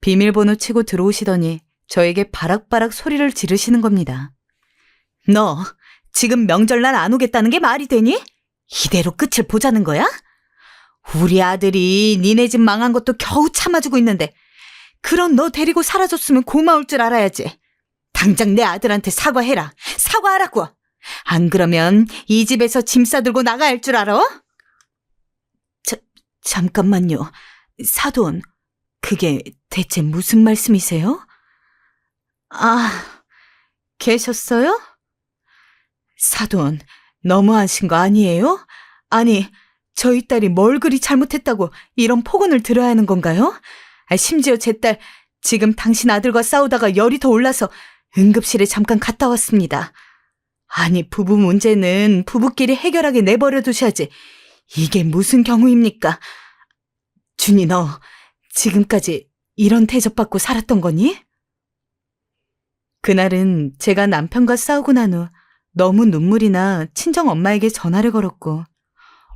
비밀번호 치고 들어오시더니 저에게 바락바락 소리를 지르시는 겁니다. 너 지금 명절날 안 오겠다는 게 말이 되니? 이대로 끝을 보자는 거야? 우리 아들이 니네 집 망한 것도 겨우 참아주고 있는데 그런 너 데리고 사라졌으면 고마울 줄 알아야지. 당장 내 아들한테 사과해라. 사과하라고. 안 그러면 이 집에서 짐 싸들고 나가야 할 줄 알아? 잠깐만요. 사돈, 그게 대체 무슨 말씀이세요? 아, 계셨어요? 사돈, 너무하신 거 아니에요? 아니, 저희 딸이 뭘 그리 잘못했다고 이런 폭언을 들어야 하는 건가요? 심지어 제 딸 지금 당신 아들과 싸우다가 열이 더 올라서 응급실에 잠깐 갔다 왔습니다. 아니, 부부 문제는 부부끼리 해결하게 내버려 두셔야지. 이게 무슨 경우입니까? 준이 너 지금까지 이런 대접받고 살았던 거니? 그날은 제가 남편과 싸우고 난 후 너무 눈물이 나 친정 엄마에게 전화를 걸었고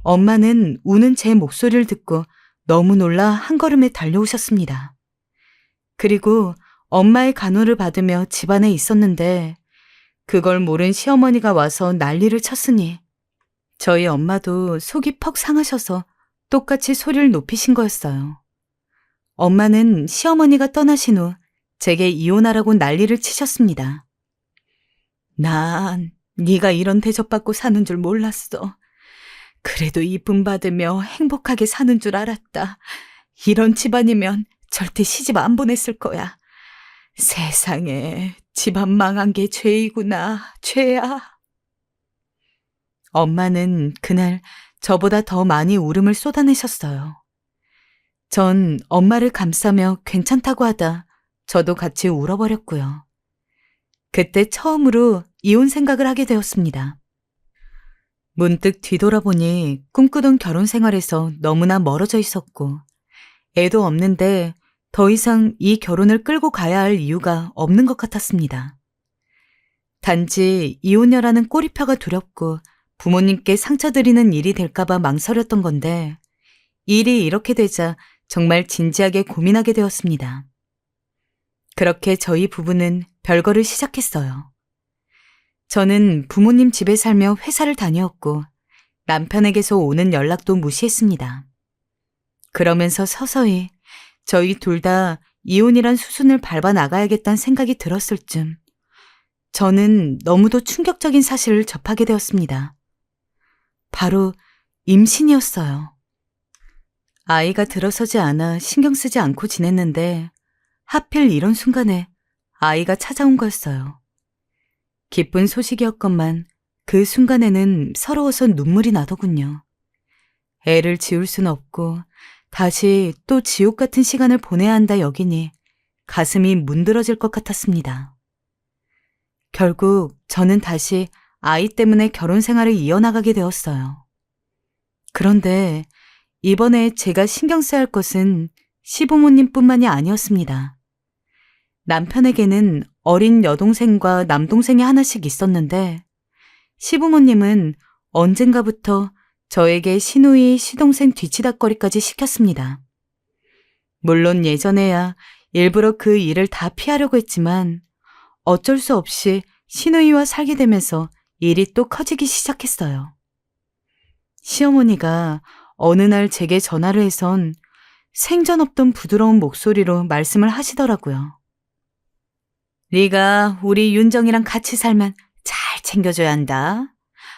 엄마는 우는 제 목소리를 듣고 너무 놀라 한 걸음에 달려오셨습니다. 그리고 엄마의 간호를 받으며 집안에 있었는데 그걸 모른 시어머니가 와서 난리를 쳤으니 저희 엄마도 속이 퍽 상하셔서 똑같이 소리를 높이신 거였어요. 엄마는 시어머니가 떠나신 후 제게 이혼하라고 난리를 치셨습니다. 난 네가 이런 대접받고 사는 줄 몰랐어. 그래도 이쁨 받으며 행복하게 사는 줄 알았다. 이런 집안이면 절대 시집 안 보냈을 거야. 세상에 집안 망한 게 죄이구나, 죄야. 엄마는 그날 저보다 더 많이 울음을 쏟아내셨어요. 전 엄마를 감싸며 괜찮다고 하다 저도 같이 울어버렸고요. 그때 처음으로 이혼 생각을 하게 되었습니다. 문득 뒤돌아보니 꿈꾸던 결혼 생활에서 너무나 멀어져 있었고 애도 없는데 더 이상 이 결혼을 끌고 가야 할 이유가 없는 것 같았습니다. 단지 이혼녀라는 꼬리표가 두렵고 부모님께 상처드리는 일이 될까봐 망설였던 건데 일이 이렇게 되자 정말 진지하게 고민하게 되었습니다. 그렇게 저희 부부는 별거를 시작했어요. 저는 부모님 집에 살며 회사를 다녔고 남편에게서 오는 연락도 무시했습니다. 그러면서 서서히 저희 둘 다 이혼이란 수순을 밟아 나가야겠다는 생각이 들었을 쯤 저는 너무도 충격적인 사실을 접하게 되었습니다. 바로 임신이었어요. 아이가 들어서지 않아 신경 쓰지 않고 지냈는데 하필 이런 순간에 아이가 찾아온 거였어요. 기쁜 소식이었건만 그 순간에는 서러워서 눈물이 나더군요. 애를 지울 순 없고 다시 또 지옥 같은 시간을 보내야 한다 여기니 가슴이 문드러질 것 같았습니다. 결국 저는 다시 아이 때문에 결혼 생활을 이어나가게 되었어요. 그런데 이번에 제가 신경 써야 할 것은 시부모님뿐만이 아니었습니다. 남편에게는 어린 여동생과 남동생이 하나씩 있었는데 시부모님은 언젠가부터 저에게 시누이, 시동생 뒤치다꺼리까지 시켰습니다. 물론 예전에야 일부러 그 일을 다 피하려고 했지만 어쩔 수 없이 시누이와 살게 되면서 일이 또 커지기 시작했어요. 시어머니가 어느 날 제게 전화를 해선 생전 없던 부드러운 목소리로 말씀을 하시더라고요. 네가 우리 윤정이랑 같이 살면 잘 챙겨줘야 한다.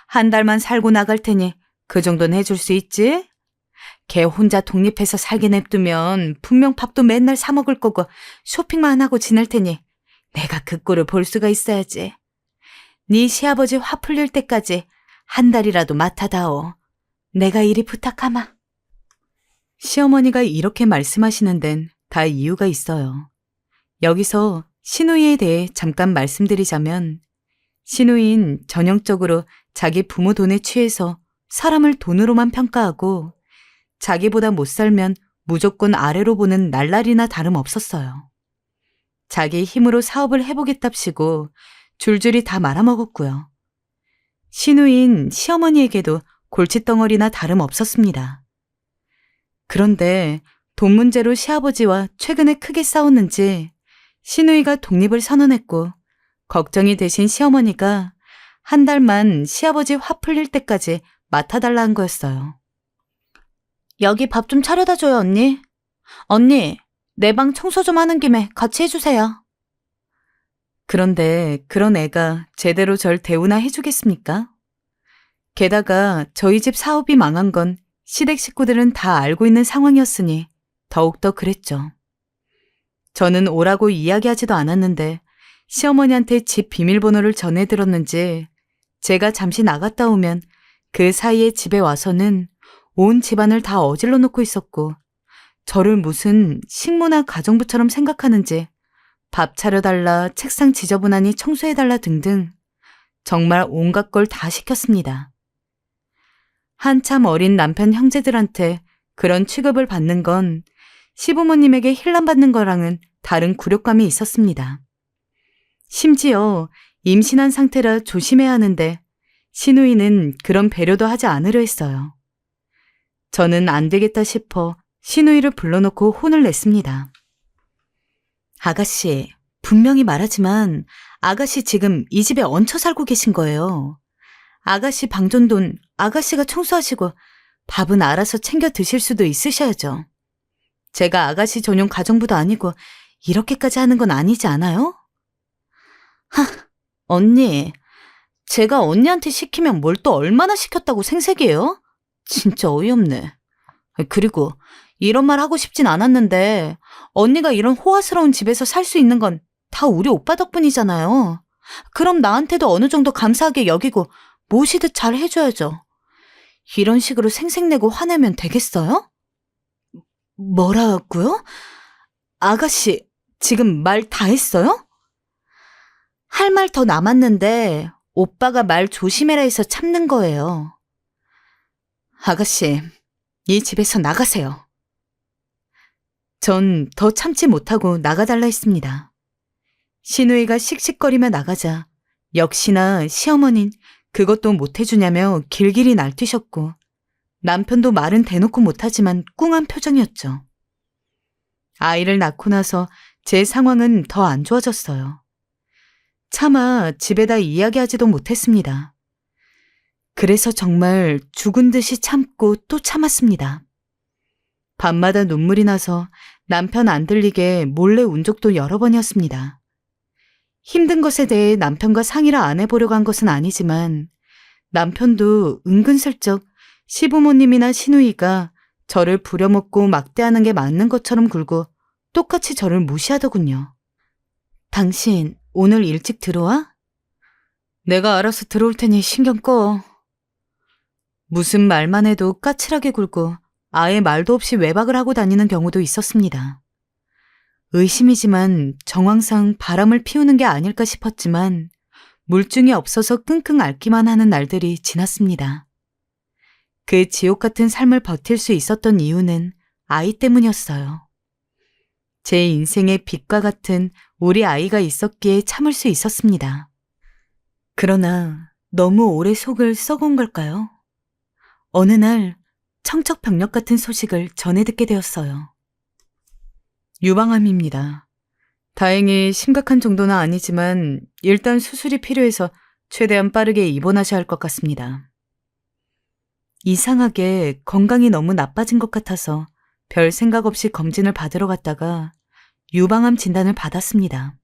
한 달만 살고 나갈 테니 그 정도는 해줄 수 있지? 걔 혼자 독립해서 살게 냅두면 분명 밥도 맨날 사 먹을 거고 쇼핑만 하고 지낼 테니 내가 그 꼴을 볼 수가 있어야지. 네 시아버지 화 풀릴 때까지 한 달이라도 맡아다오. 내가 이리 부탁하마. 시어머니가 이렇게 말씀하시는 데는 다 이유가 있어요. 여기서 시누이에 대해 잠깐 말씀드리자면 시누이는 전형적으로 자기 부모 돈에 취해서 사람을 돈으로만 평가하고 자기보다 못 살면 무조건 아래로 보는 날라리나 다름없었어요. 자기 힘으로 사업을 해보겠답시고 줄줄이 다 말아먹었고요. 시누이는 시어머니에게도 골칫덩어리나 다름없었습니다. 그런데 돈 문제로 시아버지와 최근에 크게 싸웠는지 시누이가 독립을 선언했고 걱정이 되신 시어머니가 한 달만 시아버지 화 풀릴 때까지 맡아달라 한 거였어요. 여기 밥 좀 차려다 줘요, 언니. 언니, 내 방 청소 좀 하는 김에 같이 해주세요. 그런데 그런 애가 제대로 절 대우나 해주겠습니까? 게다가 저희 집 사업이 망한 건 시댁 식구들은 다 알고 있는 상황이었으니 더욱더 그랬죠. 저는 오라고 이야기하지도 않았는데 시어머니한테 집 비밀번호를 전해들었는지 제가 잠시 나갔다 오면 그 사이에 집에 와서는 온 집안을 다 어질러 놓고 있었고 저를 무슨 식모나 가정부처럼 생각하는지 밥 차려달라, 책상 지저분하니 청소해달라 등등 정말 온갖 걸 다 시켰습니다. 한참 어린 남편 형제들한테 그런 취급을 받는 건 시부모님에게 힐난받는 거랑은 다른 굴욕감이 있었습니다. 심지어 임신한 상태라 조심해야 하는데 시누이는 그런 배려도 하지 않으려 했어요. 저는 안 되겠다 싶어 시누이를 불러놓고 혼을 냈습니다. 아가씨, 분명히 말하지만 아가씨 지금 이 집에 얹혀 살고 계신 거예요. 아가씨 방전돈 아가씨가 청소하시고 밥은 알아서 챙겨 드실 수도 있으셔야죠. 제가 아가씨 전용 가정부도 아니고 이렇게까지 하는 건 아니지 않아요? 언니, 제가 언니한테 시키면 뭘 또 얼마나 시켰다고 생색이에요? 진짜 어이없네. 그리고 이런 말 하고 싶진 않았는데 언니가 이런 호화스러운 집에서 살 수 있는 건 다 우리 오빠 덕분이잖아요. 그럼 나한테도 어느 정도 감사하게 여기고 모시듯 잘 해줘야죠. 이런 식으로 생색내고 화내면 되겠어요? 뭐라고요? 아가씨, 지금 말 다 했어요? 할 말 더 남았는데 오빠가 말 조심해라 해서 참는 거예요. 아가씨, 이 집에서 나가세요. 전 더 참지 못하고 나가달라 했습니다. 시누이가 씩씩거리며 나가자 역시나 시어머닌 그것도 못해주냐며 길길이 날뛰셨고 남편도 말은 대놓고 못하지만 꿍한 표정이었죠. 아이를 낳고 나서 제 상황은 더 안 좋아졌어요. 차마 집에다 이야기하지도 못했습니다. 그래서 정말 죽은 듯이 참고 또 참았습니다. 밤마다 눈물이 나서 남편 안 들리게 몰래 운 적도 여러 번이었습니다. 힘든 것에 대해 남편과 상의를 안 해보려고 한 것은 아니지만 남편도 은근슬쩍 시부모님이나 시누이가 저를 부려먹고 막대하는 게 맞는 것처럼 굴고 똑같이 저를 무시하더군요. 당신 오늘 일찍 들어와? 내가 알아서 들어올 테니 신경 꺼. 무슨 말만 해도 까칠하게 굴고 아예 말도 없이 외박을 하고 다니는 경우도 있었습니다. 의심이지만 정황상 바람을 피우는 게 아닐까 싶었지만 물증이 없어서 끙끙 앓기만 하는 날들이 지났습니다. 그 지옥 같은 삶을 버틸 수 있었던 이유는 아이 때문이었어요. 제 인생의 빛과 같은 우리 아이가 있었기에 참을 수 있었습니다. 그러나 너무 오래 속을 썩은 걸까요? 어느 날 청척병력 같은 소식을 전해 듣게 되었어요. 유방암입니다. 다행히 심각한 정도는 아니지만 일단 수술이 필요해서 최대한 빠르게 입원하셔야 할 것 같습니다. 이상하게 건강이 너무 나빠진 것 같아서 별 생각 없이 검진을 받으러 갔다가 유방암 진단을 받았습니다.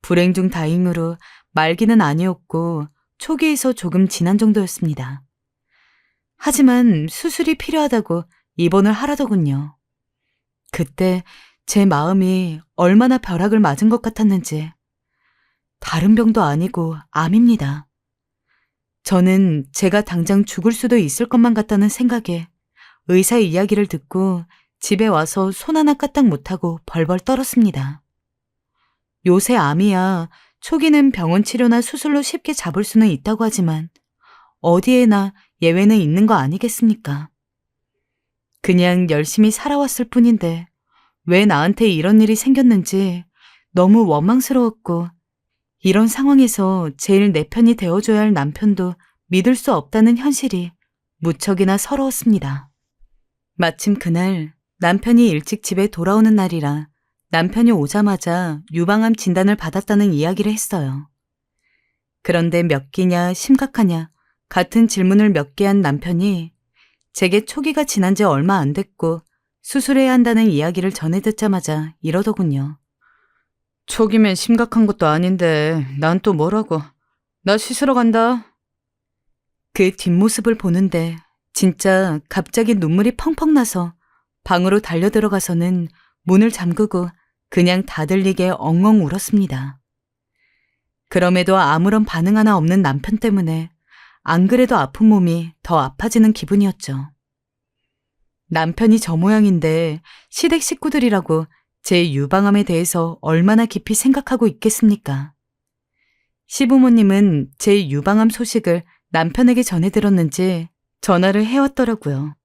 불행 중 다행으로 말기는 아니었고 초기에서 조금 지난 정도였습니다. 하지만 수술이 필요하다고 입원을 하라더군요. 그때 제 마음이 얼마나 벼락을 맞은 것 같았는지. 다른 병도 아니고 암입니다. 저는 제가 당장 죽을 수도 있을 것만 같다는 생각에 의사의 이야기를 듣고 집에 와서 손 하나 까딱 못하고 벌벌 떨었습니다. 요새 암이야 초기는 병원 치료나 수술로 쉽게 잡을 수는 있다고 하지만 어디에나 예외는 있는 거 아니겠습니까? 그냥 열심히 살아왔을 뿐인데 왜 나한테 이런 일이 생겼는지 너무 원망스러웠고 이런 상황에서 제일 내 편이 되어줘야 할 남편도 믿을 수 없다는 현실이 무척이나 서러웠습니다. 마침 그날 남편이 일찍 집에 돌아오는 날이라 남편이 오자마자 유방암 진단을 받았다는 이야기를 했어요. 그런데 몇 기냐 심각하냐 같은 질문을 몇 개 한 남편이 제게 초기가 지난 지 얼마 안 됐고 수술해야 한다는 이야기를 전해 듣자마자 이러더군요. 초기면 심각한 것도 아닌데 난 또 뭐라고. 나 씻으러 간다. 그 뒷모습을 보는데 진짜 갑자기 눈물이 펑펑 나서 방으로 달려 들어가서는 문을 잠그고 그냥 다 들리게 엉엉 울었습니다. 그럼에도 아무런 반응 하나 없는 남편 때문에 안 그래도 아픈 몸이 더 아파지는 기분이었죠. 남편이 저 모양인데 시댁 식구들이라고 제 유방암에 대해서 얼마나 깊이 생각하고 있겠습니까? 시부모님은 제 유방암 소식을 남편에게 전해 들었는지 전화를 해왔더라고요.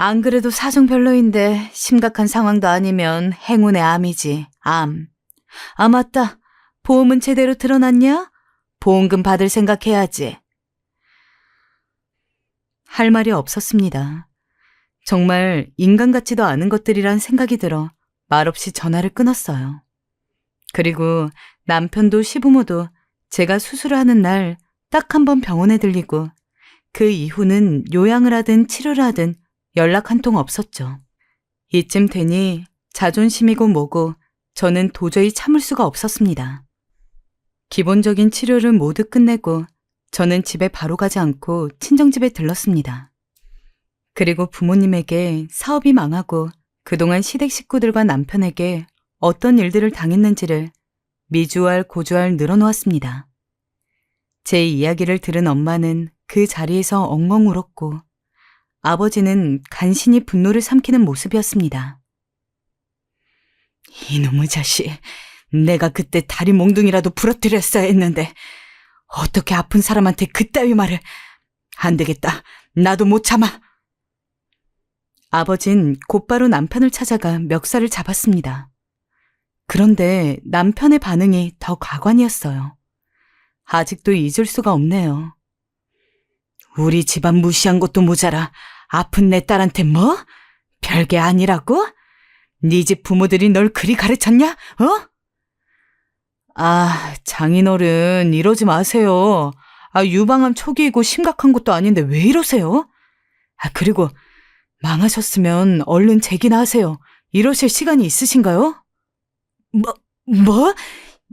안 그래도 사정별로인데 심각한 상황도 아니면 행운의 암이지, 암. 아, 맞다. 보험은 제대로 들어놨냐? 보험금 받을 생각해야지. 할 말이 없었습니다. 정말 인간 같지도 않은 것들이란 생각이 들어 말없이 전화를 끊었어요. 그리고 남편도 시부모도 제가 수술을 하는 날 딱 한 번 병원에 들리고 그 이후는 요양을 하든 치료를 하든 연락 한 통 없었죠. 이쯤 되니 자존심이고 뭐고 저는 도저히 참을 수가 없었습니다. 기본적인 치료를 모두 끝내고 저는 집에 바로 가지 않고 친정집에 들렀습니다. 그리고 부모님에게 사업이 망하고 그동안 시댁 식구들과 남편에게 어떤 일들을 당했는지를 미주알 고주알 늘어놓았습니다. 제 이야기를 들은 엄마는 그 자리에서 엉엉 울었고 아버지는 간신히 분노를 삼키는 모습이었습니다. 이놈의 자식, 내가 그때 다리 몽둥이라도 부러뜨렸어야 했는데 어떻게 아픈 사람한테 그따위 말을. 안 되겠다, 나도 못 참아. 아버진 곧바로 남편을 찾아가 멱살을 잡았습니다. 그런데 남편의 반응이 더 가관이었어요. 아직도 잊을 수가 없네요. 우리 집안 무시한 것도 모자라 아픈 내 딸한테 뭐? 별게 아니라고? 네 집 부모들이 널 그리 가르쳤냐? 어? 아, 장인어른 이러지 마세요. 유방암 초기이고 심각한 것도 아닌데 왜 이러세요? 그리고 망하셨으면 얼른 재기나 하세요. 이러실 시간이 있으신가요? 뭐?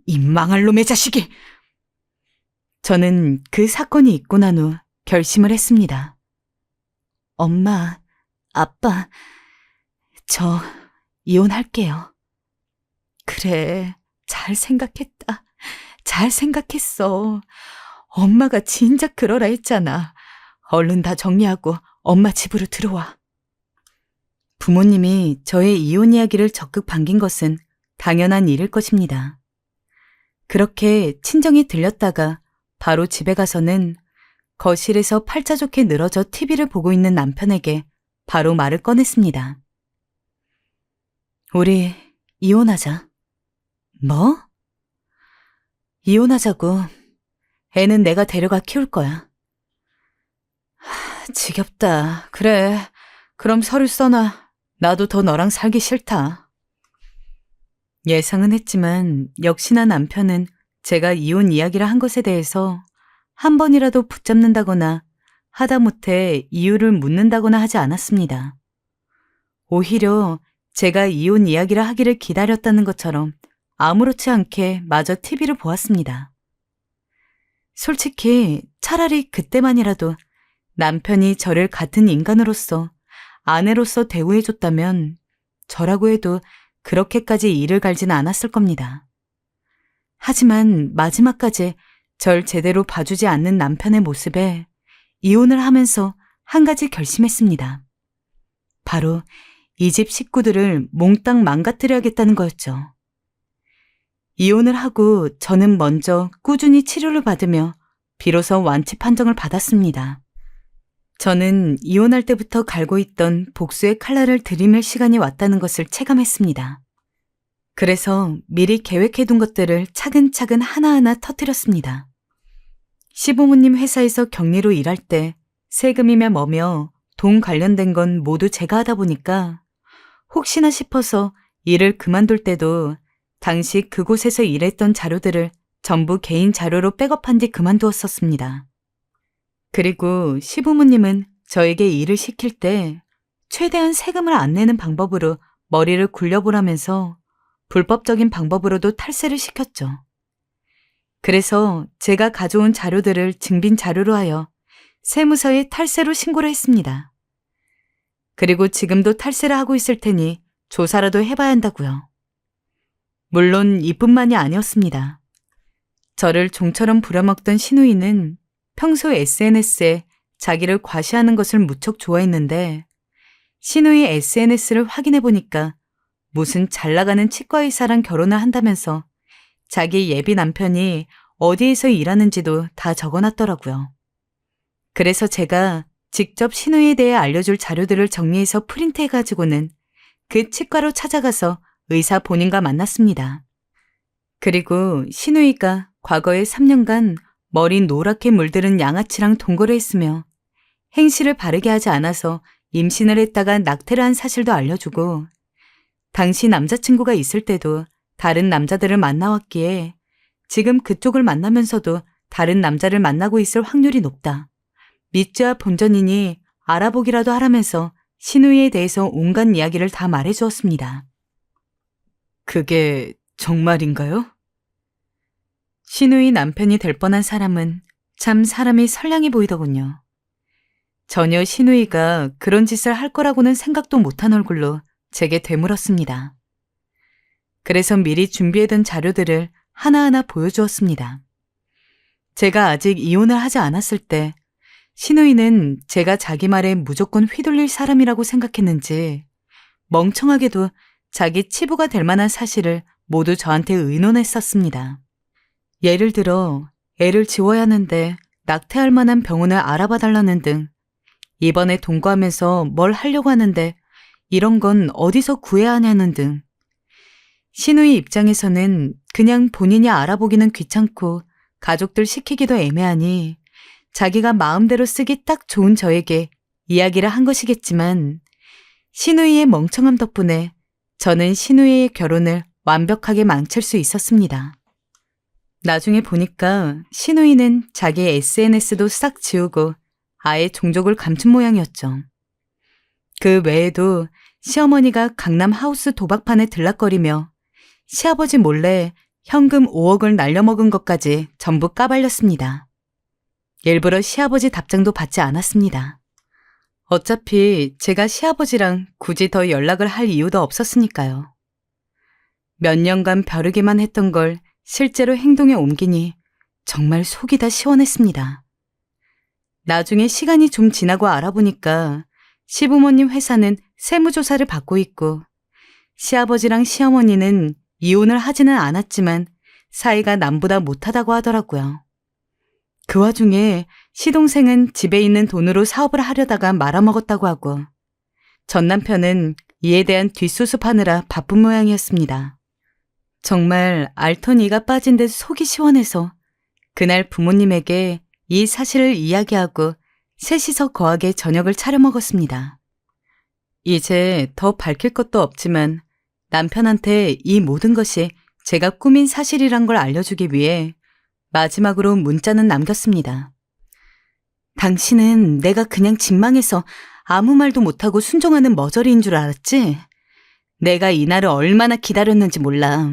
이 망할 놈의 자식이! 저는 그 사건이 있고 난 후 결심을 했습니다. 엄마, 아빠, 저 이혼할게요. 그래, 잘 생각했다. 잘 생각했어. 엄마가 진작 그러라 했잖아. 얼른 다 정리하고 엄마 집으로 들어와. 부모님이 저의 이혼 이야기를 적극 반긴 것은 당연한 일일 것입니다. 그렇게 친정에 들렸다가 바로 집에 가서는 거실에서 팔자 좋게 늘어져 TV를 보고 있는 남편에게 바로 말을 꺼냈습니다. 우리 이혼하자. 뭐? 이혼하자고. 애는 내가 데려가 키울 거야. 지겹다. 그래, 그럼 서류 써놔. 나도 더 너랑 살기 싫다. 예상은 했지만 역시나 남편은 제가 이혼 이야기를 한 것에 대해서 한 번이라도 붙잡는다거나 하다못해 이유를 묻는다거나 하지 않았습니다. 오히려 제가 이혼 이야기를 하기를 기다렸다는 것처럼 아무렇지 않게 마저 TV를 보았습니다. 솔직히 차라리 그때만이라도 남편이 저를 같은 인간으로서 아내로서 대우해줬다면 저라고 해도 그렇게까지 이를 갈지는 않았을 겁니다. 하지만 마지막까지 절 제대로 봐주지 않는 남편의 모습에 이혼을 하면서 한 가지 결심했습니다. 바로 이 집 식구들을 몽땅 망가뜨려야겠다는 거였죠. 이혼을 하고 저는 먼저 꾸준히 치료를 받으며 비로소 완치 판정을 받았습니다. 저는 이혼할 때부터 갈고 있던 복수의 칼날을 들이밀 시간이 왔다는 것을 체감했습니다. 그래서 미리 계획해둔 것들을 차근차근 하나하나 터뜨렸습니다. 시부모님 회사에서 격리로 일할 때 세금이며 뭐며 돈 관련된 건 모두 제가 하다 보니까 혹시나 싶어서 일을 그만둘 때도 당시 그곳에서 일했던 자료들을 전부 개인 자료로 백업한 뒤 그만두었었습니다. 그리고 시부모님은 저에게 일을 시킬 때 최대한 세금을 안 내는 방법으로 머리를 굴려보라면서 불법적인 방법으로도 탈세를 시켰죠. 그래서 제가 가져온 자료들을 증빙 자료로 하여 세무서에 탈세로 신고를 했습니다. 그리고 지금도 탈세를 하고 있을 테니 조사라도 해봐야 한다고요. 물론 이뿐만이 아니었습니다. 저를 종처럼 부려먹던 시누이는 평소 SNS에 자기를 과시하는 것을 무척 좋아했는데 시누이 SNS를 확인해보니까 무슨 잘나가는 치과의사랑 결혼을 한다면서 자기 예비 남편이 어디에서 일하는지도 다 적어놨더라고요. 그래서 제가 직접 신우이에 대해 알려줄 자료들을 정리해서 프린트해가지고는 그 치과로 찾아가서 의사 본인과 만났습니다. 그리고 신우이가 과거에 3년간 머리 노랗게 물들은 양아치랑 동거를 했으며 행실을 바르게 하지 않아서 임신을 했다가 낙태를 한 사실도 알려주고 당시 남자친구가 있을 때도 다른 남자들을 만나왔기에 지금 그쪽을 만나면서도 다른 남자를 만나고 있을 확률이 높다. 믿지와 본전이니 알아보기라도 하라면서 신우이에 대해서 온갖 이야기를 다 말해주었습니다. 그게 정말인가요? 신우이 남편이 될 뻔한 사람은 참 사람이 선량해 보이더군요. 전혀 신우이가 그런 짓을 할 거라고는 생각도 못한 얼굴로 제게 되물었습니다. 그래서 미리 준비해둔 자료들을 하나하나 보여주었습니다. 제가 아직 이혼을 하지 않았을 때 신우이는 제가 자기 말에 무조건 휘둘릴 사람이라고 생각했는지 멍청하게도 자기 치부가 될 만한 사실을 모두 저한테 의논했었습니다. 예를 들어 애를 지워야 하는데 낙태할 만한 병원을 알아봐 달라는 등 이번에 동거하면서 뭘 하려고 하는데 이런 건 어디서 구해야 하냐는 등 신우이 입장에서는 그냥 본인이 알아보기는 귀찮고 가족들 시키기도 애매하니 자기가 마음대로 쓰기 딱 좋은 저에게 이야기를 한 것이겠지만 신우이의 멍청함 덕분에 저는 신우이의 결혼을 완벽하게 망칠 수 있었습니다. 나중에 보니까 신우이는 자기 SNS도 싹 지우고 아예 종족을 감춘 모양이었죠. 그 외에도 시어머니가 강남 하우스 도박판에 들락거리며 시아버지 몰래 현금 5억을 날려먹은 것까지 전부 까발렸습니다. 일부러 시아버지 답장도 받지 않았습니다. 어차피 제가 시아버지랑 굳이 더 연락을 할 이유도 없었으니까요. 몇 년간 벼르기만 했던 걸 실제로 행동에 옮기니 정말 속이 다 시원했습니다. 나중에 시간이 좀 지나고 알아보니까 시부모님 회사는 세무조사를 받고 있고 시아버지랑 시어머니는 이혼을 하지는 않았지만 사이가 남보다 못하다고 하더라고요. 그 와중에 시동생은 집에 있는 돈으로 사업을 하려다가 말아먹었다고 하고 전 남편은 이에 대한 뒷수습하느라 바쁜 모양이었습니다. 정말 앓던 이가 빠진 듯 속이 시원해서 그날 부모님에게 이 사실을 이야기하고 셋이서 거하게 저녁을 차려 먹었습니다. 이제 더 밝힐 것도 없지만 남편한테 이 모든 것이 제가 꾸민 사실이란 걸 알려주기 위해 마지막으로 문자는 남겼습니다. 당신은 내가 그냥 직망해서 아무 말도 못하고 순종하는 머저리인 줄 알았지? 내가 이날을 얼마나 기다렸는지 몰라.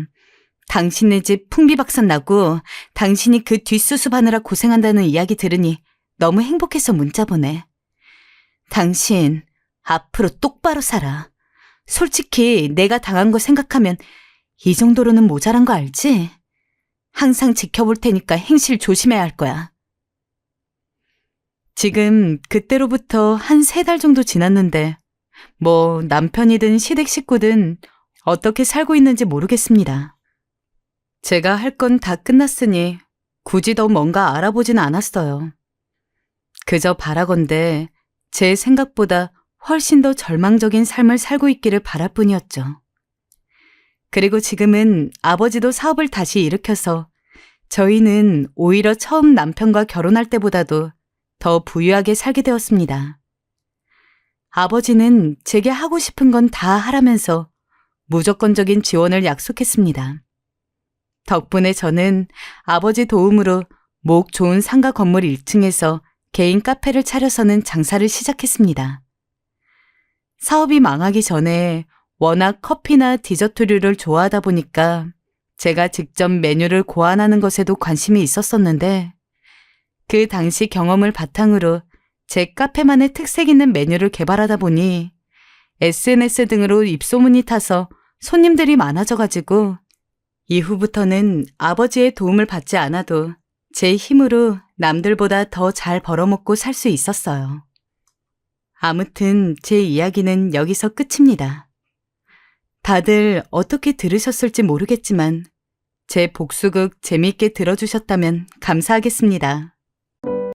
당신네 집 풍비박산 나고 당신이 그 뒷수습하느라 고생한다는 이야기 들으니 너무 행복해서 문자 보내. 당신 앞으로 똑바로 살아. 솔직히 내가 당한 거 생각하면 이 정도로는 모자란 거 알지? 항상 지켜볼 테니까 행실 조심해야 할 거야. 지금 그때로부터 한 3달 정도 지났는데 뭐 남편이든 시댁 식구든 어떻게 살고 있는지 모르겠습니다. 제가 할 건 다 끝났으니 굳이 더 뭔가 알아보지는 않았어요. 그저 바라건대 제 생각보다 훨씬 더 절망적인 삶을 살고 있기를 바랄 뿐이었죠. 그리고 지금은 아버지도 사업을 다시 일으켜서 저희는 오히려 처음 남편과 결혼할 때보다도 더 부유하게 살게 되었습니다. 아버지는 제게 하고 싶은 건 다 하라면서 무조건적인 지원을 약속했습니다. 덕분에 저는 아버지 도움으로 목 좋은 상가 건물 1층에서 개인 카페를 차려서는 장사를 시작했습니다. 사업이 망하기 전에 워낙 커피나 디저트류를 좋아하다 보니까 제가 직접 메뉴를 고안하는 것에도 관심이 있었었는데 그 당시 경험을 바탕으로 제 카페만의 특색 있는 메뉴를 개발하다 보니 SNS 등으로 입소문이 타서 손님들이 많아져가지고 이후부터는 아버지의 도움을 받지 않아도 제 힘으로 남들보다 더 잘 벌어먹고 살 수 있었어요. 아무튼 제 이야기는 여기서 끝입니다. 다들 어떻게 들으셨을지 모르겠지만 제 복수극 재미있게 들어주셨다면 감사하겠습니다.